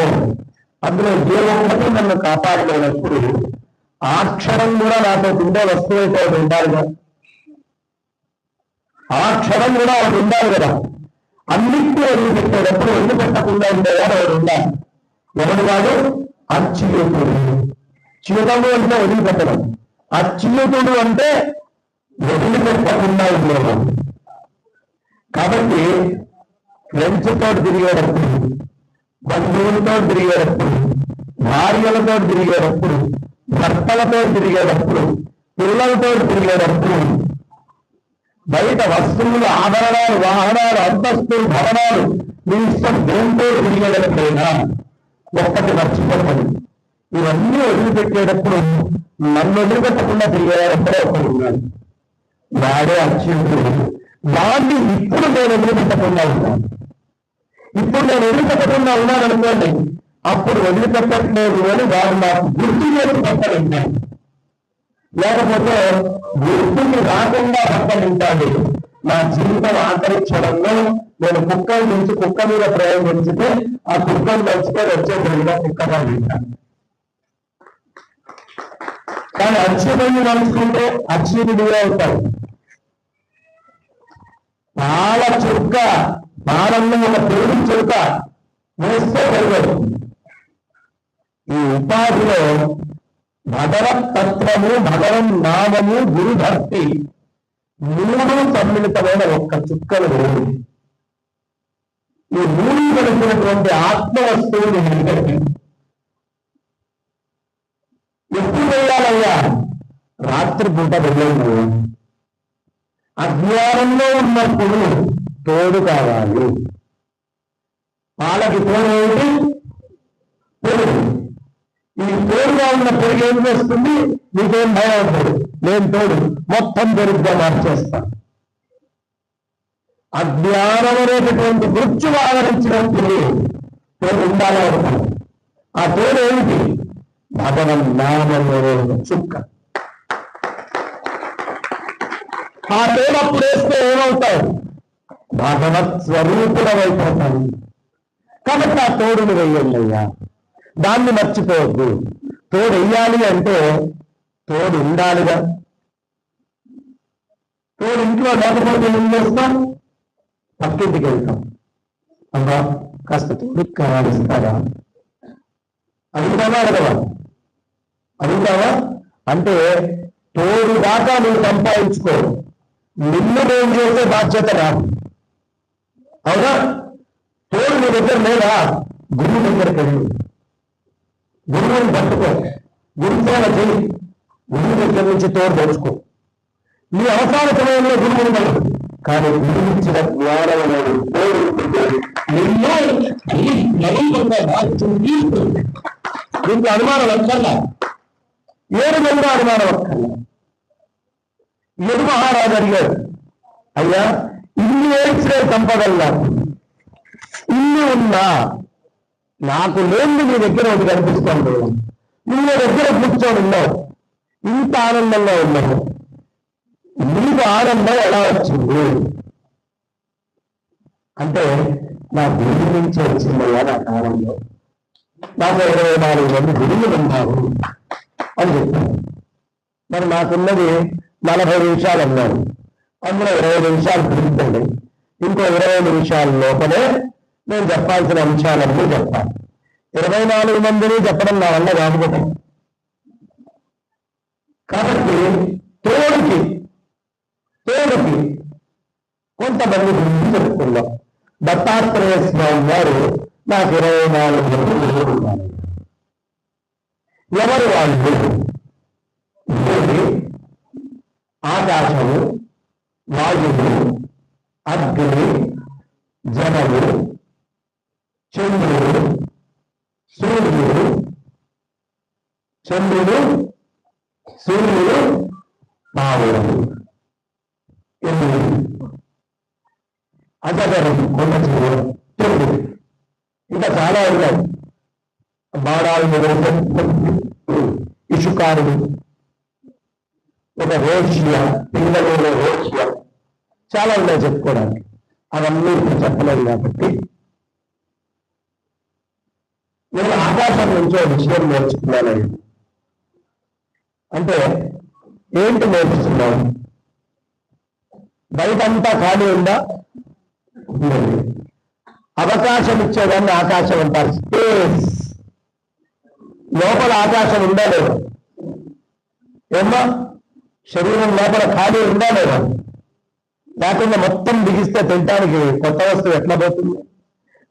అందులో ఏ ఒక్కటి నన్ను కాపాడలేనప్పుడు ఆ క్షణం కూడా నాతో ఉండే వస్తువు అయితే ఒకటి ఉండాలి కదా, ఆ క్షణం కూడా ఒకటి ఉండాలి కదా. అన్నింటినీ వదిలిపెట్టేటప్పుడు వదిలిపెట్టకుండా ఉండేవాడు ఒకటి ఉండాలి. ఎవడు వాడు? అచ్యుతుడు. చ్యుతము అంటే వదిలిపెట్టడం, అచ్యుతుడు అంటే వదిలిపెట్టకుండా ఉండేవాడు. కాబట్టి ఫ్రెండ్స్తో తిరిగేటప్పుడు, బంధువులతో తిరిగేటప్పుడు, భార్యలతో తిరిగేటప్పుడు, భర్తలతో తిరిగేటప్పుడు, పిల్లలతో తిరిగేటప్పుడు, బయట వస్తువులు, ఆభరణాలు, వాహనాలు, అంతస్తులు, భవనాలు మీ ఇష్టం దేంతో తిరిగేటప్పుడైనా ఒక్కటి మర్చిపోతుంది. ఇవన్నీ వదిలిపెట్టేటప్పుడు నన్ను వదిలిపెట్టకుండా తిరిగేవాడు ఒకడు ఉన్నాడు, వాడే అచ్యుతుడు. వాడిని ఇప్పుడు నేను వదిలిపెట్టకుండా ఉన్నాను. ఇప్పుడు నేను వదిలిపెట్టకుండా ఉన్నాను అనుకోండి, అప్పుడు వదిలిపెట్టట్లేదు అని వాడు నాకు గుర్తు చేసి పక్కనింటాను. లేకపోతే గుర్తుకి రాకుండా పక్కనింటాడు. నా జీవితం ఆఖరి క్షణంలో నేను కుక్కలు నుంచి కుక్క మీద ప్రయోగించితే ఆ కుక్కను మర్చిపోయి వచ్చే జరిగిన కుక్కగా వింటాను. కానీ అచ్యుతుడిని మలుచుకుంటే అచ్యుతుడిగా అవుతాడు. పాల చుక్క పాలల్లో ఒక పెరుగు చుక్క వేస్తే పెరగదు. ఈ ఉపాధిలో భగవత్ తత్వము, భగవన్ నామము, గురుభక్తి మూడు సమ్మిళితమైన ఒక్క చుక్కలు లేదు. ఈ మూడు కలిసినటువంటి ఆత్మ వస్తువుని ఎప్పుడు వెళ్ళాలయ్యా? రాత్రి పూట వెళ్ళాను. అజ్ఞానంలో ఉన్నప్పుడు తోడు కావాలి. వాళ్ళకి తోడు ఏమిటి? పెరుగు. ఈ తోడుగా ఉన్న పెరుగు ఏం చేస్తుంది? నీకేం భయం అవుతుంది? నేను తోడు మొత్తం పెరుగుగా మార్చేస్తాను. అజ్ఞానం అనేటటువంటి మృత్యువు ఆవరించినప్పుడు తోడు ఉండాలనుకుంటాను. ఆ తోడు ఏమిటి? భగవన్ నామము చుక్క. ఆ తోడు అప్పుడు వేస్తే ఏమవుతావు? భగవత్ స్వరూపుడమైపోతాను. కాబట్టి ఆ తోడును వెయ్యండి అయ్యా, దాన్ని మర్చిపోవద్దు. తోడు వెయ్యాలి అంటే తోడు ఉండాలిగా. తోడు ఇంట్లో లేకపోతే ఏం చేస్తాం? పక్కింటికి వెళ్తాం. అమ్మా కాస్త తోడుకి కావాలిస్తారా? అడుగుతావా అడగవా? అడుగుతావా? అంటే తోడు దాకా నువ్వు సంపాదించుకో, నిన్ను నేను చేసే బాధ్యత రాదు. అవునా? తోడు నీ దగ్గర లేదా? గురువు దగ్గరికి వెళ్ళు, గురువుని పట్టుకో, గురుసేవ చేయి, గురువు దగ్గర నుంచి తోడు తెచ్చుకో. నీ అవసరాల సమయంలో గురువుని పడు, కానీ గురువిచ్చిన జ్ఞానం అనేది తోడు దీంట్లో అనుమానం అక్కర్లా, ఏడు మంది అనుమానం అక్కర్లా. ఎడు మహారాజు అడిగాడు, అయ్యా ఇన్ని ఏడ్చిన సంపదలు నాకు ఇన్ని ఉన్నా నాకు లేని నీ దగ్గర ఒకటి కనిపిస్తుంది. నువ్వు దగ్గర కూర్చొని ఉన్నావు, ఇంత ఆనందంగా ఉన్నావు, నీకు ఆనందం ఎలా వచ్చింది అంటే నా గురి నుంచి వచ్చిందయ్యా నాకు ఆనందం. నాకు 24 మంది గురువులు ఉన్నారు అని చెప్పాను. మరి నాకున్నది 40 నిమిషాలు అన్నారు. అందులో 20 నిమిషాలు గురించండి, ఇంకో 20 నిమిషాల లోపలే నేను చెప్పాల్సిన అంశాలన్నీ చెప్పాలి. 24 మందిని చెప్పడం నా వల్ల కాకపోతే. కాబట్టి తోడుకి కొంతమంది గురించి చెప్పుకుందాం. దత్తాత్రేయ స్వామి వారు నాకు 24 మంది గురువులు ఉన్నారు. ఎవరు వాళ్ళు? ఆకాశము, వాయువు, అగ్ని, జనము, చంద్రుడు, సూర్యుడు, పావులు, అజగరం, కొండ జీవుడు, చంద్రుడు, ఇంకా చాలా ఉన్నాయి. బాణాలు ఇషుకారుడు, ఒక రోషియా, పిల్లలలో రోషియా, చాలా ఉన్నాయి చెప్పుకోవడానికి. అవన్నీ ఇప్పుడు చెప్పలేదు కాబట్టి నేను ఆకాశం నుంచి ఒక విషయం నేర్చుకున్నాను. అంటే ఏంటి నేర్చుకున్నాను? బయటంతా ఖాళీ ఉందా? అవకాశం ఇచ్చేదాన్ని ఆకాశం అంటారు, స్పేస్. లోపల ఆకాశం ఉందా లేదా? ఏమో శరీరం లోపల ఖాళీ ఉందా లేదా? లేకుండా మొత్తం బిగిస్తే తినడానికి కొత్త వస్తువు ఎట్లా పోతుంది?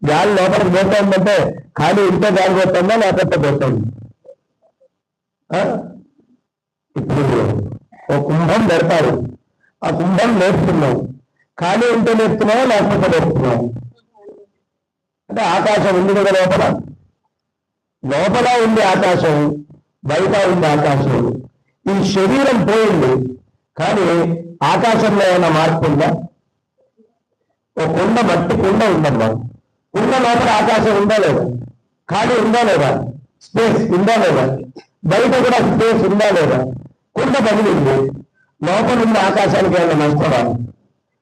గాలి లోపలికి పోతుందంటే ఖాళీ ఉంటే గాలి పోతుందా లేకపోతే పోతుంది? ఇప్పుడు ఒక కుంభం పెడతారు, ఆ కుంభం నేర్పుతున్నావు, ఖాళీ ఉంటే నేర్పుతున్నావా లేకపోతే నేర్పుతున్నావు? అంటే ఆకాశం ఉంది కదా లోపల. లోపల ఉంది ఆకాశం, బయట ఉంది ఆకాశం. ఈ శరీరం పోయింది, కానీ ఆకాశంలో ఏమైనా మార్పు ఉందా? ఒక కుండ, మట్టి కుండ ఉందమ్మా. కుండ లోపల ఆకాశం ఉందా లేదా? ఖాళీ ఉందా లేదా? స్పేస్ ఉందా లేదా? బయట కూడా స్పేస్ ఉందా లేదా? కుండ పగిలింది, లోపల ఉన్న ఆకాశానికి ఏమైనా నష్టమా?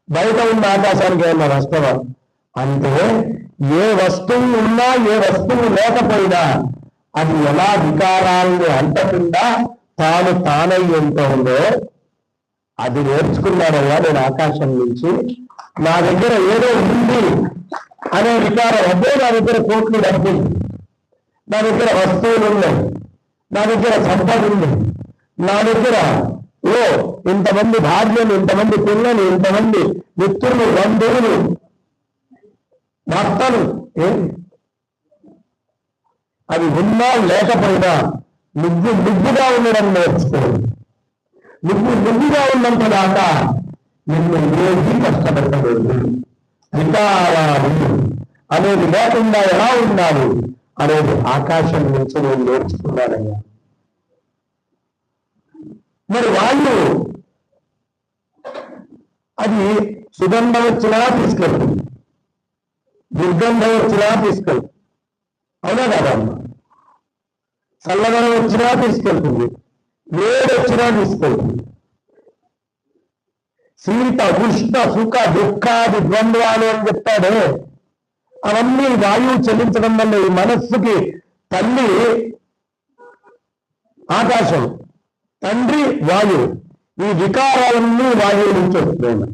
బయట ఉన్న ఆకాశానికి ఏమైనా నష్టమా? అంటే ఏ వస్తువు ఉన్నా ఏ వస్తువు లేకపోయినా అది ఎలా వికారాలను అంటకుండా తాను తానై ఉంటుందో అది నేర్చుకున్నాడయ్యా నేను ఆకాశం నుంచి. నా దగ్గర ఏదో ఉంది అనే వికారం, అదే నా దగ్గర కోట్లు డబ్బులు, నా దగ్గర వస్తువులు ఉన్నాయి, నా దగ్గర సంపద ఉంది, నా దగ్గర ఇంతమంది భార్యలు, ఇంతమంది పిల్లలు, ఇంతమంది మిత్రులు, బంధువులు, భర్తలు, అది ఉన్నా లేకపోయినా నువ్వుగా ఉండడం నేర్చుకోండి. నువ్వుగా ఉన్నంత దాకా నిన్ను ఏది కష్టపడలేదు. వికారాలు అనేది లేకుండా ఎలా ఉండాలి అనేది ఆకాశం నుంచి నేను నేర్చుకున్నానయ్యా. మరి వాళ్ళు అది సుగంధం వచ్చినా తీసుకెళ్తుంది, దుర్గంధం వచ్చినా తీసుకెళ్తుంది, అవునా కాదమ్మా? చల్లదనం వచ్చినా తీసుకెళ్తుంది, వేడి వచ్చినా తీసుకెళ్తుంది. శీత, ఉష్ణ, సుఖ, దుఃఖాది ద్వంద్వాలు అని చెప్తాడే, అవన్నీ వాయువు చెల్లించడం వల్ల ఈ మనస్సుకి తల్లి ఆకాశం, తండ్రి వాయువు, ఈ వికారాలన్నీ వాయువు నుంచి వస్తున్నాయి.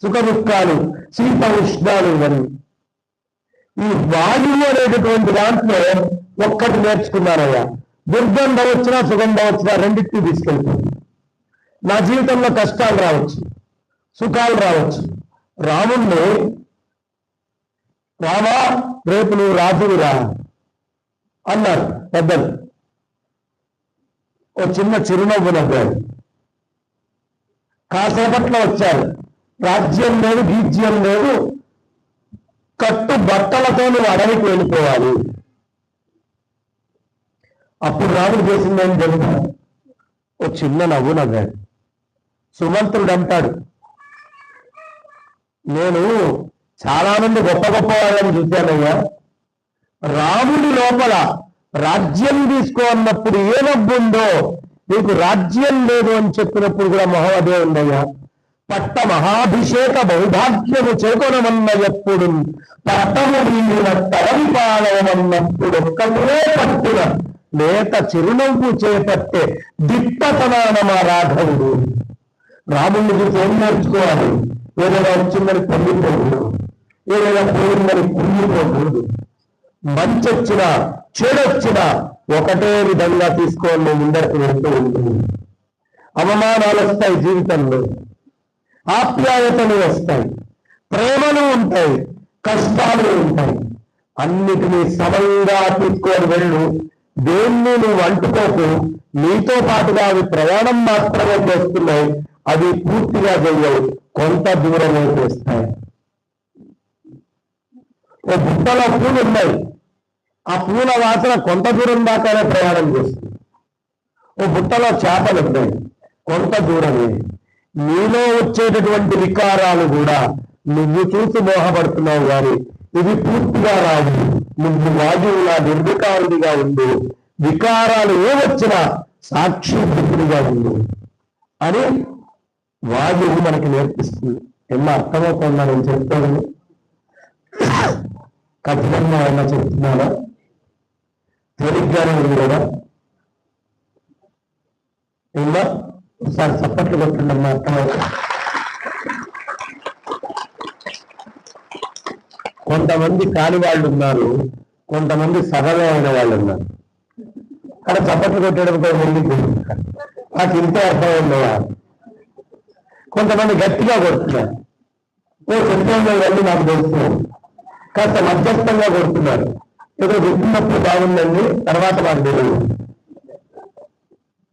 సుఖ దుఃఖాలు, శీత ఉష్ణాలు ఇవన్నీ ఈ వాయువు అనేటటువంటి దాంట్లో ఒక్కటి నేర్చుకున్నారయ్యా. దుర్గంధం వచ్చినా సుగంధం వచ్చినా రెండింటినీ తీసుకెళ్తుంది. నా జీవితంలో కష్టాలు రావచ్చు, సుఖాలు రావచ్చు. రాముణ్ణి, రామా రేపు నువ్వు రాజువిరా అన్నారు పెద్దలు. ఓ చిన్న చిరునవ్వు నవ్వాడు. కాసేపట్లో వచ్చారు. రాజ్యం లేదు, బీజ్యం లేదు, కట్టు బట్టలతో నువ్వు అడవికి వెళ్ళిపోవాలి. అప్పుడు రాముడు చేసిందేం తెలుసా? ఓ చిన్న నవ్వు నవ్వాడు. సుమంత్రుడు అంటాడు, నేను చాలా మంది గొప్ప గొప్ప వాళ్ళని చూశానయ్యా, రాముడి లోపల రాజ్యం తీసుకో అన్నప్పుడు ఏ నవ్వు ఉందో నీకు రాజ్యం లేదు అని చెప్పినప్పుడు కూడా మొహం అదే ఉందయ్యా. పట్ట మహాభిషేక బౌభాగ్యము చేకొనమన్న ఎప్పుడు పట్టము వీడిన తరవి పాలవమన్నప్పుడు ఒక్కటే పట్టున లేత చిరునవ్వు చేపట్టే దిట్టతనాన మా రాఘవుడు. రాముడిని చూసి ఏం నేర్చుకోవాలి? ఏదైనా వచ్చిందని పొంగిపోకూడదు, ఏదైనా పోయిందని కుంగిపోకూడదు. మంచి వచ్చినా చెడొచ్చినా ఒకటే విధంగా తీసుకోవాలి, ముందరకు వెళ్తూ ఉంటుంది. అవమానాలు వస్తాయి జీవితంలో, ఆప్యాయతలు వస్తాయి, ప్రేమలు ఉంటాయి, కష్టాలు ఉంటాయి. అన్నిటినీ సమంగా తీసుకొని వెళ్ళు. దేన్ని నువ్వు అంటుకోకు. నీతో పాటుగా అవి ప్రయాణం మాత్రమే చేస్తున్నాయి, అవి పూర్తిగా చేయవు, కొంత దూరమే చేస్తాయి. ఓ బుట్టలో పూలు ఉన్నాయి, ఆ పూల వాసన కొంత దూరం దాకానే ప్రయాణం చేస్తుంది. ఓ బుట్టలో చేపలు ఉన్నాయి, కొంత దూరమే. నీలో వచ్చేటటువంటి వికారాలు కూడా నువ్వు చూసి మోహపడుతున్నావు కానీ ఇది పూర్తిగా రాదు. నువ్వు వాయువులా నిర్వికారుడిగా ఉండు, వికారాలు ఏవచ్చినా సాక్షి బుద్ధుడిగా ఉండు అని వాయువు మనకి నేర్పిస్తుంది. ఎన్నో అర్థమవుతుందా నేను చెప్తాను? కఠినంగా ఏమన్నా చెప్తున్నానా? తేలిగ్గానే ఉంది కదా? ఇంకా ఒకసారి చప్పట్లు కొట్టండి అమ్మా, అర్థమవుతుంది. కొంతమంది కాని వాళ్ళు ఉన్నారు, కొంతమంది సహజమైన వాళ్ళు ఉన్నారు. అక్కడ చప్పట్లు కొట్టేటప్పుడు ముందు నాకు ఇంతే అర్థమైందా? కొంతమంది గట్టిగా కొడుతున్నారు, ఓ చెప్తున్నా వెళ్ళి నాకు తెలుస్తున్నాను, కాస్త మధ్యస్థంగా కొడుతున్నారు. ఏదో వింటున్నప్పుడు బాగుందండి, తర్వాత మాకు తెలియదు.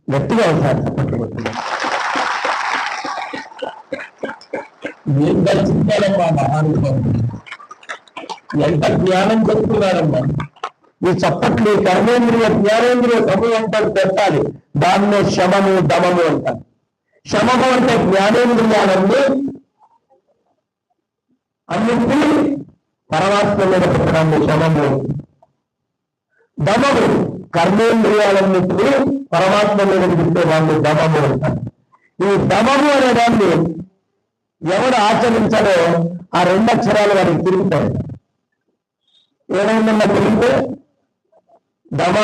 గట్టిగా ఒకసారి చప్పట్లు కొడుతున్నారు. ఏం దర్శించాలమ్మా మహానుభావుడు, ఎంత జ్ఞానం చెప్తున్నారమ్మా. ఈ చప్పట్లు కర్మేంద్రియ జ్ఞానేంద్రియ సమూహంతో పెట్టాలి. దాన్నే శమము దమము అంటారు. శమము అంటే జ్ఞానేంద్రియాలన్నీ అన్నింటినీ పరమాత్మ మీద పెట్టడాన్ని శమము. దమము కర్మేంద్రియాలన్నింటినీ పరమాత్మ మీద పెట్టేదాన్ని దమము అంటారు. ఈ దమము అనే దాన్ని ఎవడు ఆచరించాలో ఆ 2 అక్షరాలు వారికి తిరుగుతాయి. ఏమైందన్నా తిరిగితే దమ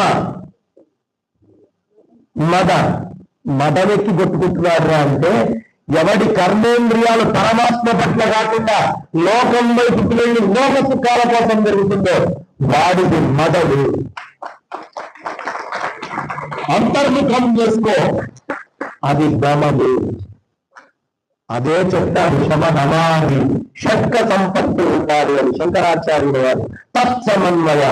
మదమెక్కి కొట్టుకుంటున్నారు అంటే ఎవడి కర్మేంద్రియాలు పరమాత్మ పట్ల కాకుండా లోకం వైపుకి వెళ్ళి లోక సుఖాల కోసం జరుగుతుందో వాడిది మదడు. అంతర్ముఖం చేసుకో, అది దమడు. అదే చెప్తారు శమనమాది షట్క సంపత్తి ఉండాలి అని శంకరాచార్యుల వారు. తత్సమన్వయ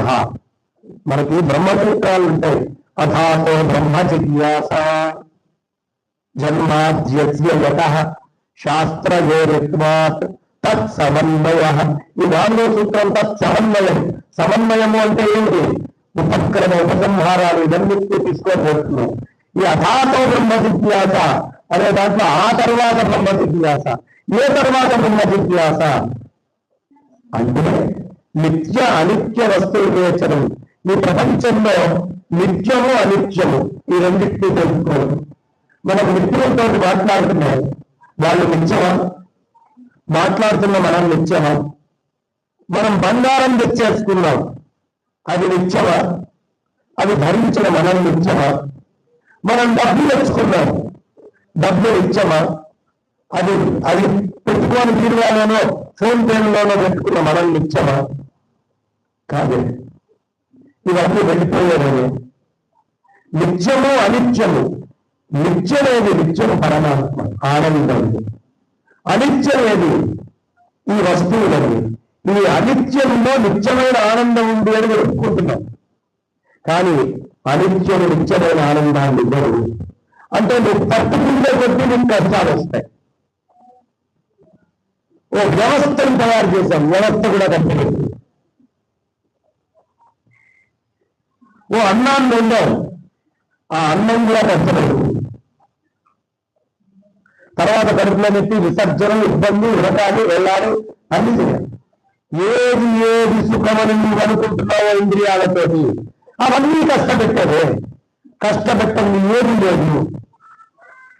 మనకి బ్రహ్మసూత్రాలు ఉంటాయి. అథాతో బ్రహ్మ జిజ్ఞాస జన్మాద్యస్య యతః శాస్త్రయోనిత్వాత్ తత్సమన్వయ. ఈ 4వ సూత్రం తత్సమన్వయం. సమన్వయము అంటే ఏంటి? ఉపక్రమ ఉపసంహారాలు ఇదన్నిటికీ తీసుకోబోతున్నాం. ఈ అథాతో బ్రహ్మ జిజ్ఞాస అనే దాంట్లో ఆ తర్వాత బ్రహ్మ జిజ్ఞాస. ఏ తర్వాత బ్రహ్మ జిజ్ఞాస అంటే నిత్య అనిత్య వస్తువు వివేచనం. ఈ ప్రపంచంలో నిత్యము అనిత్యము ఈ రెండింటినీ తెలుసుకోవడం. మనం మిత్రులతో మాట్లాడుతున్నాం, వాళ్ళు నిత్యమా? మాట్లాడుతున్న మనం నిత్యమా? మనం బంగారం తెచ్చేసుకున్నాం, అది నిత్యమా? అది ధరించిన మనం నిత్యమా? మనం డబ్బు తెచ్చుకున్నాం, డబ్బు నిత్యమా? అది పెట్టుకొని తీరువాలోనో ఫోన్ పేలోనో పెట్టుకున్న మనం నిత్యమా? కాదు. ఇవన్నీ వెళ్ళిపోయేదని. నిత్యము అనిత్యము. నిత్యమేది? నిత్యము పరమాత్మ ఆనందం. అనిత్యమేది? ఈ వస్తువులని. ఈ అనిత్యంలో నిత్యమైన ఆనందం ఉంది అని చెప్పుకుంటున్నాం. కానీ అనిత్యము నిత్యమైన ఆనందాన్ని ఇవ్వరు. అంటే నువ్వు పట్టుకుంటే కొద్దీ నీకు కష్టాలు వస్తాయి. ఓ వ్యవస్థను తయారు చేశాం, వ్యవస్థ కూడా కట్టలేదు. ఓ అన్నాన్ని వండాం, ఆ అన్నం కూడా కట్టలేదు. తర్వాత కడుపులో పెట్టి విసర్జన, ఇబ్బంది, ఉడకాలి, వెళ్ళాలి, అన్ని చేయాలి. ఏది ఏది సుఖమని నువ్వు అనుకుంటున్నావో ఇంద్రియాలతోటి అవన్నీ కష్టపెట్టావే. కష్టపెట్టండి ఏది లేదు.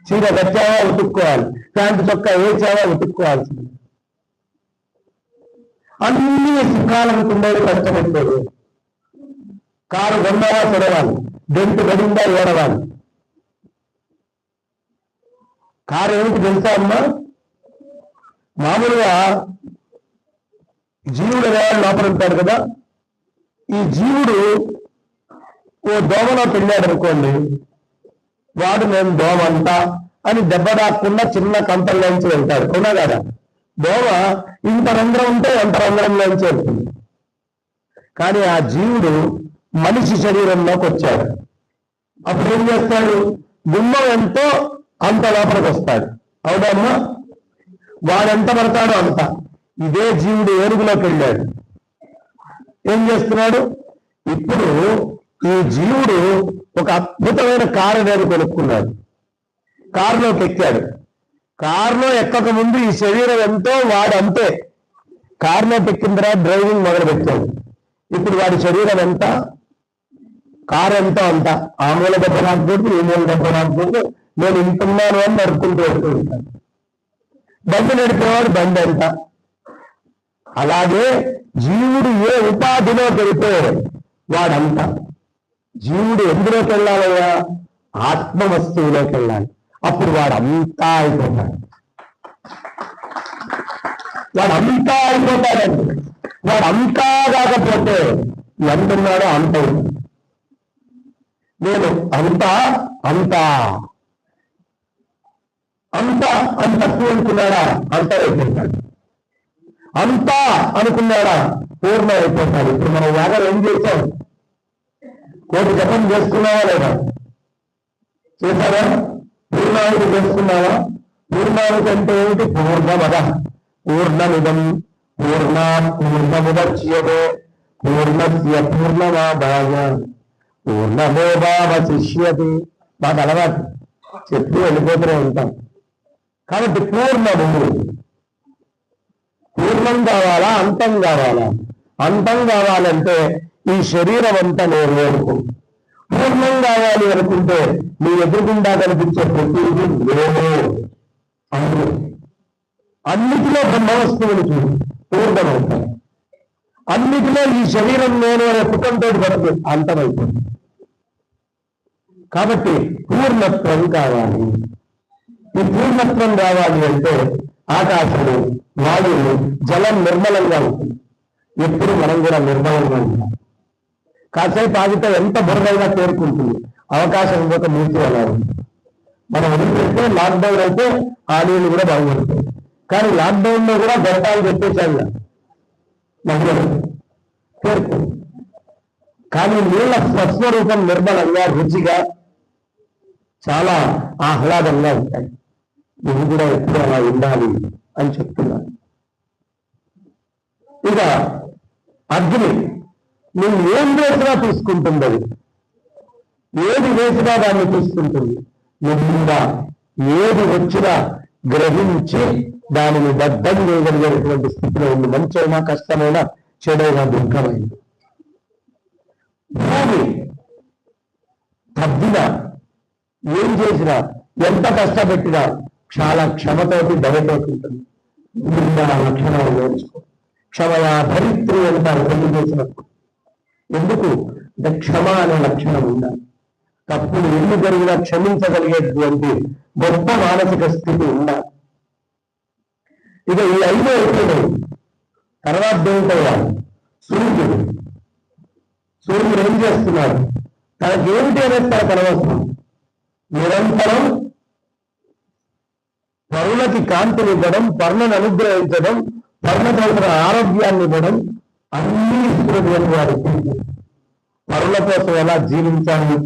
చీర కట్టావా ఉతుక్కోవాలి, ప్యాంటు చొక్కా వేసావా ఉతుక్కోవాల్సింది. అన్ని సుఖాలనుకునేది కష్టపెట్టాడు. కారు కొన్నావా తిరగాలి, డెంటు పడిందా ఏడవాలి. కారు ఏమిటి తెలుసా అమ్మా? మామూలుగా జీవుడు అనేవాడు లోపల ఉంటాడు కదా. ఈ జీవుడు ఓ దోమలో పెళ్ళాడు అనుకోండి, వాడు నేను దోమ అంటా అని దెబ్బ దాక్కుండా చిన్న కంపల్లోంచి వెళ్తాడు. అవునా కదా? దోమ ఇంత రంధ్రం ఉంటే అంత రంధ్రంలోంచి వెళ్తుంది. కానీ ఆ జీవుడు మనిషి శరీరంలోకి వచ్చాడు. అప్పుడు ఏం చేస్తాడు? గుమ్మం ఎంతో అంత లోపలికి వస్తాడు. అవునమ్మా? వాడెంత పడతాడో అంత. ఇదే జీవుడు ఏనుగులోకి వెళ్ళాడు. ఏం చేస్తున్నాడు? ఇప్పుడు ఈ జీవుడు ఒక అద్భుతమైన కారు నేను కొనుక్కున్నాడు. కారులోకి ఎక్కాడు. కారులో ఎక్కక ముందు ఈ శరీరం ఎంతో వాడు అంతే. కారులో ఎక్కిన తర్వాత డ్రైవింగ్ మొదలు పెట్టాడు. ఇప్పుడు వాడి శరీరం ఎంత, కారు ఎంతో అంత. ఆ మూల దెబ్బ రాకూడదు, ఈ మూల దెబ్బ రాకూడదు, నేను ఇంటున్నాను అని నడుపుకుంటూ వెళ్తూ ఉంటాను. బండి నడిపేవాడు బండి ఎంత. అలాగే జీవుడు ఏ ఉపాధిలో పెడితే వాడంతా. జీవుడు ఎందులోకి వెళ్ళాలయ్యా? ఆత్మ వస్తువులోకి వెళ్ళాలి. అప్పుడు వాడంతా అయిపోతాడు. వాడంతా అయిపోతాడండి. వాడంతా కాకపోతే ఎంతున్నాడో అంత. నేను అంతా అంతా అంతా అని తక్కువ అనుకున్నాడా? అంతా అయిపోతాడు. అంతా అనుకున్నాడా? పూర్ణ అయిపోతాడు. ఇప్పుడు మనం యాగం ఏం చేశాం? కోటి జపం చేసుకున్నావా లేదా? చేశారా? పూర్ణాహుతి చేసుకున్నావా? పూర్ణాహుతి అంటే ఏమిటి? పూర్ణమద పూర్ణమిదం పూర్ణాత్ పూర్ణముదచ్యతే పూర్ణస్య పూర్ణమాదాయ పూర్ణమేవావశిష్యతే. మాకు అలవాటు చెప్పి వెళ్ళిపోతూనే ఉంటాం. కాబట్టి పూర్ణం కావాలా, అంతం కావాలా? అంతం కావాలంటే ఈ శరీరం అంతా నేను అనుకో. పూర్ణం కావాలి అనుకుంటే నీ ఎదురుగుండా కనిపించే ప్రతిదీ నేను. అన్నిటిలో బ్రహ్మవస్తువులు చూడు పూర్ణమవుతాయి. అన్నిటిలో ఈ శరీరం నేను అనే పుటంతో బతుకు అంతమైపోతుంది. కాబట్టి పూర్ణత్వం కావాలి. ఈ పూర్ణత్వం కావాలి అంటే ఆకాశము, వాయువు, జలం నిర్మలంగా ఉంటుంది. ఎప్పుడు మనం కూడా నిర్మలంగా ఉంటాం. కాసేపు ఆగితే ఎంత బురదైనా తేరుకుంటుంది. అవకాశం ఇంకొక మూర్తి అలా ఉంది. మనం వదిలిపెడితే లాక్డౌన్ అయితే ఆ నీళ్ళు కూడా బాగుపడతాయి. కానీ లాక్డౌన్ లో కూడా గంటాలు పెట్టేశాను మహిళలు తేరుకు. కానీ నీళ్ళ స్వస్వరూపం నిర్మలంగా, రుచిగా, చాలా ఆహ్లాదంగా ఉంటాయి. నువ్వు కూడా ఎప్పుడు అలా ఉండాలి అని చెప్తున్నాను. ఇక అగ్ని నువ్వు ఏం వేసినా తీసుకుంటుంది. అది ఏది వేసినా దాన్ని తీసుకుంటుంది. నువ్వు ఏది వచ్చినా గ్రహించి దానిని బద్ధం చేయగలిగేటువంటి స్థితిలో ఉంది. మంచైనా, కష్టమైనా, చెడైనా, దుఃఖమైంది. భూమి తద్దిన ఏం చేసినా, ఎంత కష్టపెట్టినా చాలా క్షమతోటి దయతోటి ఉంటుంది. లక్షణాలు నేర్చుకో. క్షమయా ధరిత్రి అంటారు పెళ్లి చేసినప్పుడు. ఎందుకు అంటే క్షమ అనే లక్షణం ఉండాలి. తప్పులు ఎన్ని జరిగినా క్షమించగలిగేటువంటి గొప్ప మానసిక స్థితి ఉండాలి. ఇక ఈ 5 అయిపోయినాయి. తర్వాత ఏమిటయ్యాలి? సూర్యుడు ఏం చేస్తున్నాడు? తనకేమిటి అనేది తనకు అనవసరం. నిరంతరం పరులకి కాంతినివ్వడం, పర్ణను అనుగ్రహించడం, పర్ణతోట ఆరోగ్యాన్ని ఇవ్వడం అన్నీ ఇస్తున్నటువంటి వాడు. పరుల కోసం ఎలా జీవించాలని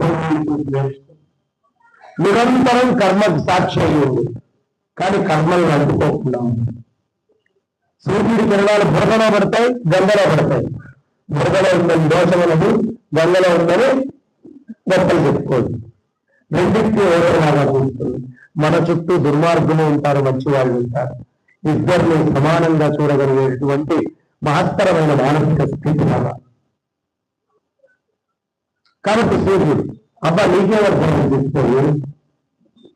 నిరంతరం కర్మకు సాక్షి అయ్యింది. కానీ కర్మలను అడ్డుకోకుండా సూర్యుడి కిరణాలు బురదలో పడతాయి, గంగలో పడతాయి. బురదలో ఉందని దోషములను, గంగలో ఉందని గొప్పలు చెప్పుకోదు. రెండింటికి ఓడలాగా చూస్తుంది. మన చుట్టూ దుర్మార్గులు ఉంటారు, మంచి వాళ్ళు ఉంటారు. ఇద్దరిని సమానంగా చూడగలిగేటువంటి మహత్తరమైన మానసిక స్థితి కావాలి. కాబట్టి సూర్యుడు అబ్బా నీకేమర్థం తీసుకోవాలి,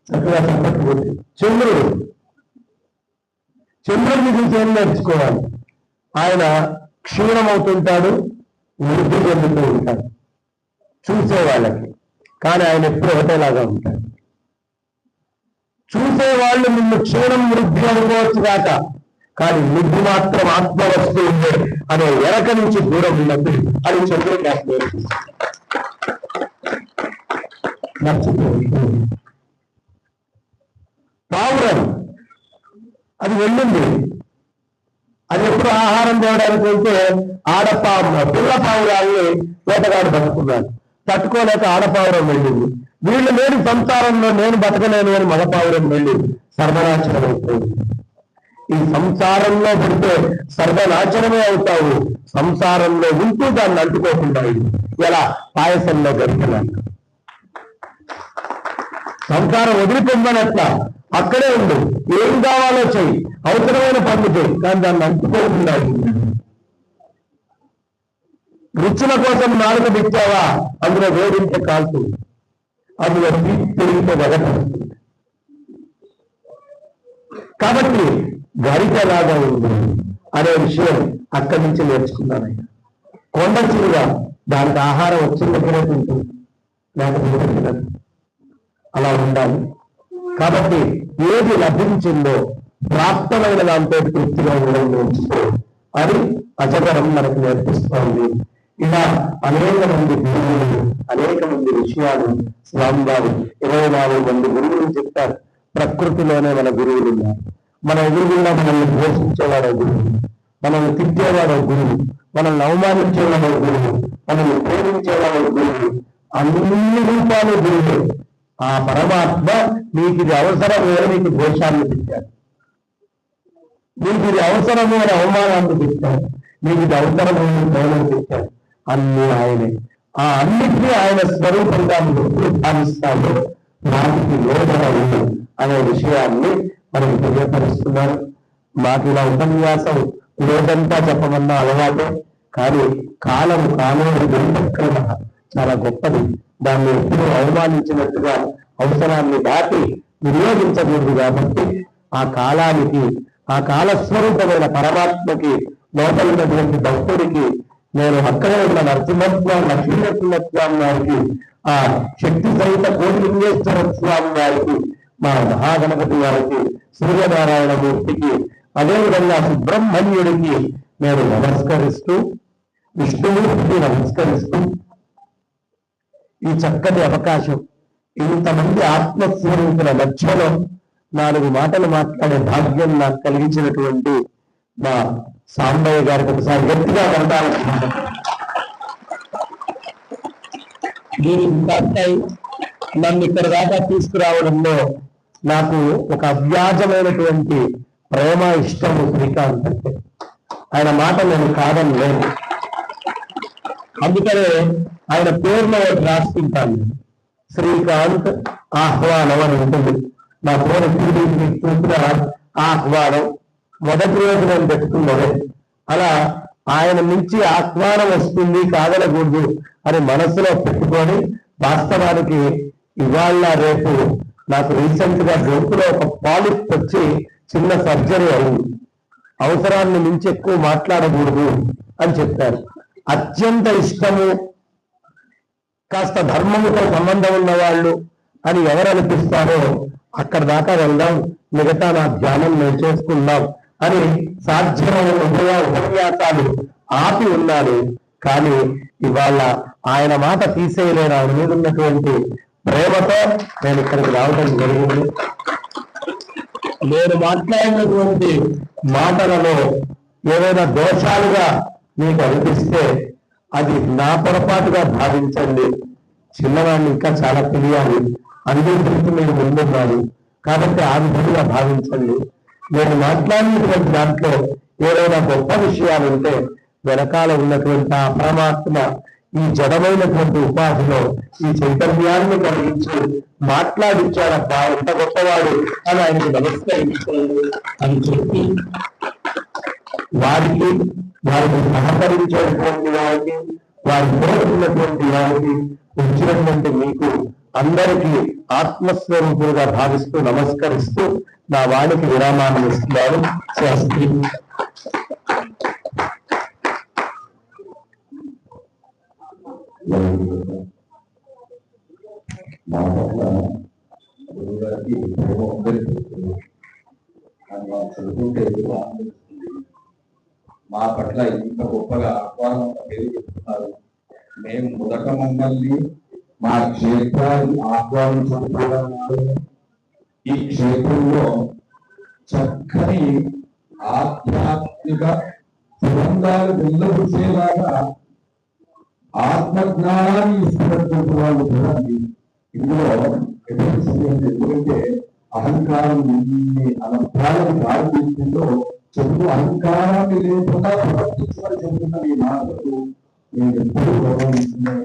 చక్కగా చెప్పకపోతే చంద్రుడిని చూసి ఏం నేర్చుకోవాలి? ఆయన క్షీణమవుతుంటాడు, వృద్ధి చెందుతూ ఉంటాడు చూసే వాళ్ళకి. కానీ ఆయన ఎప్పుడు ఒకటేలాగా ఉంటాడు. చూసేవాళ్ళు నిన్ను క్షీణం, వృద్ధి అనుకోవచ్చు కాక, కానీ నువ్వు మాత్రం ఆత్మవస్తు ఉండే అనే ఎరక నుంచి దూరం ఉన్నప్పుడు అది చంద్రుడు నాకు నేర్పిస్తుంది. పావురం అది వెళ్ళింది. అది ఎప్పుడు ఆహారం తేవడానికి వెళ్తే పిల్ల పావురాల్ని వేటగాడు పట్టుకున్నాడు. తట్టుకోలేక ఆడపావురం వెళ్ళింది. వీళ్ళు లేని సంసారంలో నేను బతకలేను అని మగపావురం వెళ్ళి సర్వనాశనం అయిపోయింది. ఈ సంసారంలో పడితే సర్వనాశనమే అవుతావు. సంసారంలో ఉంటూ దాన్ని అంటుకోకుండా ఎలా పాయసంలో గడిపినాను. సంసారం వదిలిపోయిందనట్లా అక్కడే ఉండు. ఏం కావాలో చెయ్యి, అవసరమైన పనులు చేయి, కానీ దాన్ని అంటుకోకుండా. రుచుల కోసం నాలుక పెట్టావా, అందులో వేడింటే కాల్తుంది, అందులో తిరిగితే వెగటస్తుంది. కాబట్టి గరిటలాగా ఉంది అనే విషయం అక్కడి నుంచి నేర్చుకున్నాను. కొండ చిరుగా దానికి ఆహారం వచ్చిన దగ్గరే తింటుంది, లేకపోతే అలా ఉండాలి. కాబట్టి ఏది లభించిందో ప్రాప్తమైన దాంతో తృప్తిగా ఉండడం నేర్చుకో అని అజగరం మనకు నేర్పిస్తోంది. ఇలా అనేక మంది గురువులు, అనేక మంది విషయాలు స్వామివారు 24 మంది గురువులు చెప్తారు. ప్రకృతిలోనే మన గురువులు ఉన్నారు. మన ఎదురుగుండా మనల్ని పోషించేవాడో గురువు, మనల్ని తిట్టేవాడో గురువు, మనల్ని అవమానించేవాడో గురువు, మనల్ని ప్రేమించేవాడో గురువు. అన్ని రూపాలు గురువు. ఆ పరమాత్మ మీకు ఇది అవసరము అని మీకు దోషాన్ని పెట్టారు, మీకు ఇది అవసరము అని అవమానాన్ని పెట్టారు. మీకు ఇది అవసరమైన పౌరులు చెప్పారు, అన్ని ఆయనే. ఆ అన్నిటినీ ఆయన స్వరూపంగా మీరు ఎప్పుడు భావిస్తారో వాటికి లోబడ ఉంది అనే విషయాన్ని మనకి తెలియపరుస్తున్నారు. మాకు ఇలా ఉపన్యాసం రోజంతా చెప్పమన్న అలవాటే, కానీ కాలము కాలేడు దుర్భక్రమ చాలా గొప్పది. దాన్ని ఎప్పుడు అవమానించినట్టుగా అవసరాన్ని దాటి వినియోగించకూడదు. కాబట్టి ఆ కాలానికి, ఆ కాలస్వరూపమైన పరమాత్మకి లోపలినటువంటి భక్తుడికి నేను అక్కడే ఉన్న నరసింహస్వామి, లక్ష్మీనరసింహస్వామి వారికి, ఆ శక్తి సహిత కోటిలింగేశ్వర స్వామి వారికి, మా మహాగణపతి వారికి, సూర్యనారాయణ మూర్తికి, అదేవిధంగా సుబ్రహ్మణ్యుడికి నేను నమస్కరిస్తూ, విష్ణుమూర్తికి నమస్కరిస్తూ, ఈ చక్కటి అవకాశం, ఇంతమంది ఆత్మస్వరూపుల మధ్యలో 4 మాటలు మాట్లాడే భాగ్యం నాకు కలిగించినటువంటి మా సాంబయ్య గారికి ఒకసారి గట్టిగా కలటాలనుకుంటున్నాను. నన్ను ఇక్కడ దాకా తీసుకురావడంలో నాకు ఒక అవ్యాజమైనటువంటి ప్రేమ, ఇష్టము శ్రీకాంత్ అంటే. ఆయన మాట నేను కాదని లేదు. అందుకనే ఆయన పేరులో రాసుకుంటాను, శ్రీకాంత్ ఆహ్వానం అని ఉంటుంది. నా పేరు చూసిన ఆహ్వానం మొదటి రోజు నేను పెట్టుకున్నదే. అలా ఆయన నుంచి ఆహ్వానం వస్తుంది, కాదనకూడదు అని మనసులో పెట్టుకొని, వాస్తవానికి ఇవాళ రేపు నాకు రీసెంట్ గా గొంతులో ఒక పాలిప్ వచ్చి చిన్న సర్జరీ అయింది. అవసరాన్ని మించి ఎక్కువ మాట్లాడకూడదు అని చెప్పారు. అత్యంత ఇష్టము, కాస్త ధర్మముతో సంబంధం ఉన్న వాళ్ళు అని ఎవరు అనిపిస్తారో అక్కడ దాకా వెళ్దాం, మిగతా నా ధ్యానం నేను చేసుకుందాం అని సాధ్యమైన ఉపన్యాసాలు ఆపి ఉన్నాను. కానీ ఇవాళ ఆయన మాట తీసేయలేని, ఆయన మీద ఉన్నటువంటి ప్రేమతో నేను ఇక్కడికి రావడం జరిగింది. నేను మాట్లాడినటువంటి మాటలలో ఏవైనా దోషాలుగా మీకు అనిపిస్తే అది నా పొరపాటుగా భావించండి. చిన్నవాడిని ఇంకా చాలా తెలియాలి, అందరి నేను ముందున్నాను కాబట్టి ఆ విధంగా భావించండి. నేను మాట్లాడినటువంటి దాంట్లో ఏదైనా గొప్ప విషయాలు ఉంటే వెనకాల ఉన్నటువంటి ఆ పరమాత్మ ఈ జడమైనటువంటి ఉపాధిలో ఈ చైతన్యాన్ని కలిగించి మాట్లాడించాడబ్బా, ఎంత గొప్పవాడు అని ఆయనకు నమస్కరించాడు అని చెప్పి, వారికి సహకరించేటువంటి వారికి, వారి కోరుకున్నటువంటి వారికి, వచ్చినటువంటి మీకు అందరికీ ఆత్మస్వరూపులుగా భావిస్తూ నమస్కరిస్తూ నా వాడికి విరామాన్ని ఇస్తున్నాను. స్వస్తి. మా పట్ల ఇంత గొప్పగా ఆహ్వానం చెప్తున్నారు. మేము మొదట మమ్మల్ని మా క్షేత్రాన్ని ఆహ్వానించుకుంటున్నారు. ఈ క్షేత్రంలో చక్కని ఆధ్యాత్మిక సుగంధాలు వెల్లబుచ్చేలాగా ఆత్మజ్ఞానాన్ని ఇస్తున్నటువంటి వాళ్ళు చూడండి. ఇందులో ఎందుకంటే అహంకారం ఎన్ని అనర్థాలను దారితీస్తుందో చెబుతూ, అహంకారాన్ని లేకుండా ప్రవర్తించమని చెబుతున్న ఈ మాటలు నేను ఎప్పుడు గౌరవిస్తున్నాను.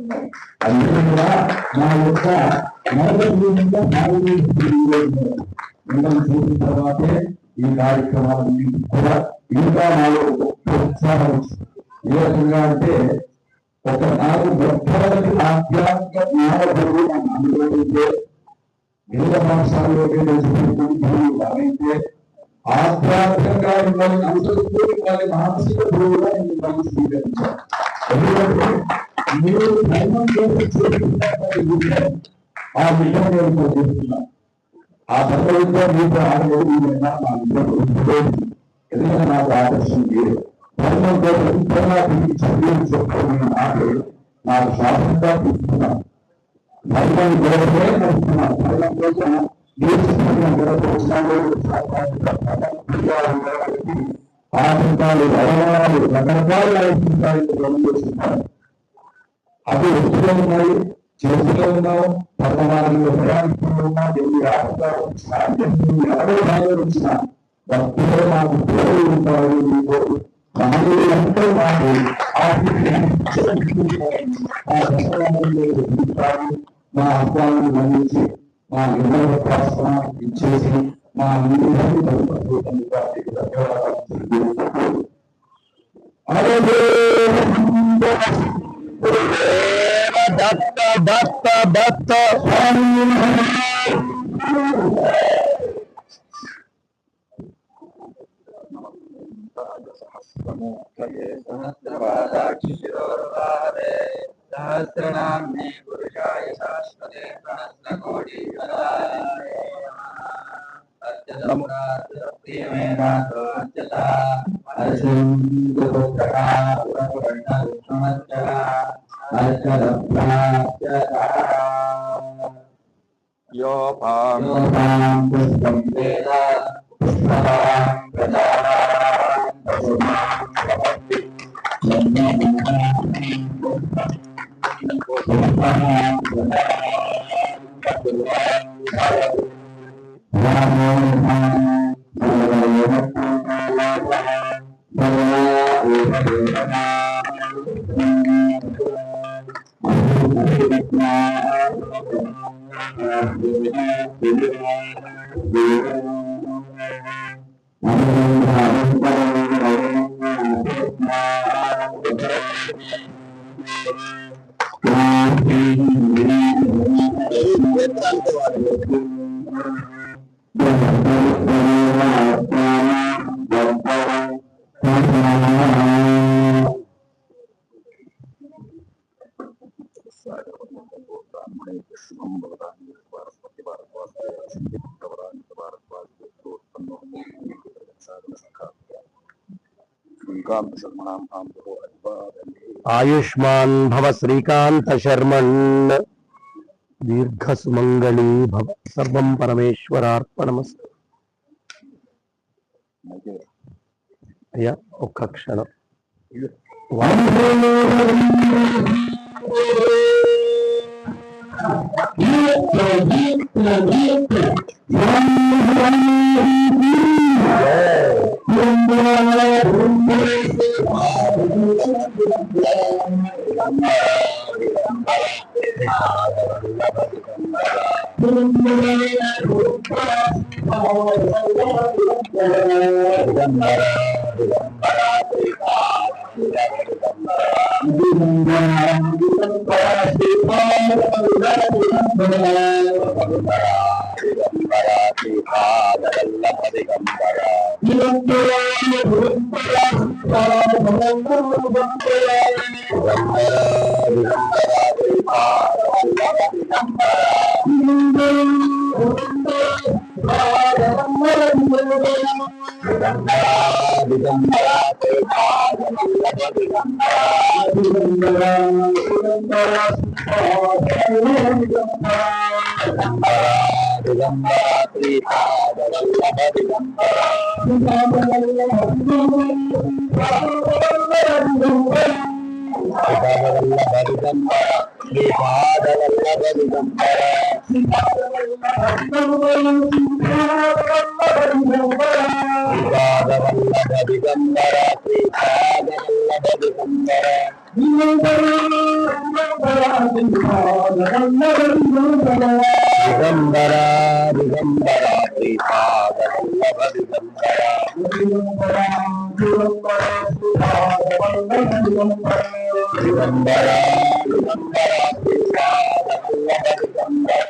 అది కూడా నా యొక్క మిమ్మల్ని చూసిన తర్వాతే ఈ కార్యక్రమాలన్నీ కూడా ఇంకా నాలో ఉత్సాహం. ఏ రకంగా అంటే ఒక 4 గొప్పలకి ఆధ్యాత్మిక జ్ఞానపరులు మనం అనుభవించే వేద భాషల్లో భావించే ఆధ్యాత్మికంగా మిమ్మల్ని అనుసరిస్తూ వారి మానసిక గురువుగా మిమ్మల్ని స్వీకరించారు. ఎందుకంటే మీరు ధర్మం ఆ విషయం నేను చూపిస్తున్నాను. ఆ ధర్మవిద్య మీకు ఆడలేదు ఎందుకంటే నాకు ఆదర్శం లేదు. ధర్మం కోసం చదివి చెప్పుకునే మాటలు నాకు శాసనంగా తీసుకున్నాను. ధర్మాన్ని గొడవే నడుస్తున్నాను. ధర్మం కోసం ఆటంకాలు, అడవాలు, రకరకాల గమనిస్తున్నారు. అవి వస్తులో ఉన్నాయి, చేతిలో ఉన్నావు, పర్వమానంలో ప్రయాణిస్తులు ఉన్నా, ఎన్ని రాష్ట్రాలు వచ్చినా, 80 భాగాలు వచ్చినా భక్తులు నాకు తోడు ఉంటారు. ఎంతో మాకు మా అర్థాలను మన్నించి మా ఇళ్ళ కోసం ఇచ్చేసి మా దత్త దత్త దత్త सहस्रनाम्ने पुरुषाय शाश्वते सहस्रकोटि ఆయుష్మాన్ భవ శ్రీకాంత శర్మణ్ దీర్ఘ సుమంగళీ భవ సర్వం పరమేశ్వరార్పణమస్తు. అయ్యా ఒక్క క్షణం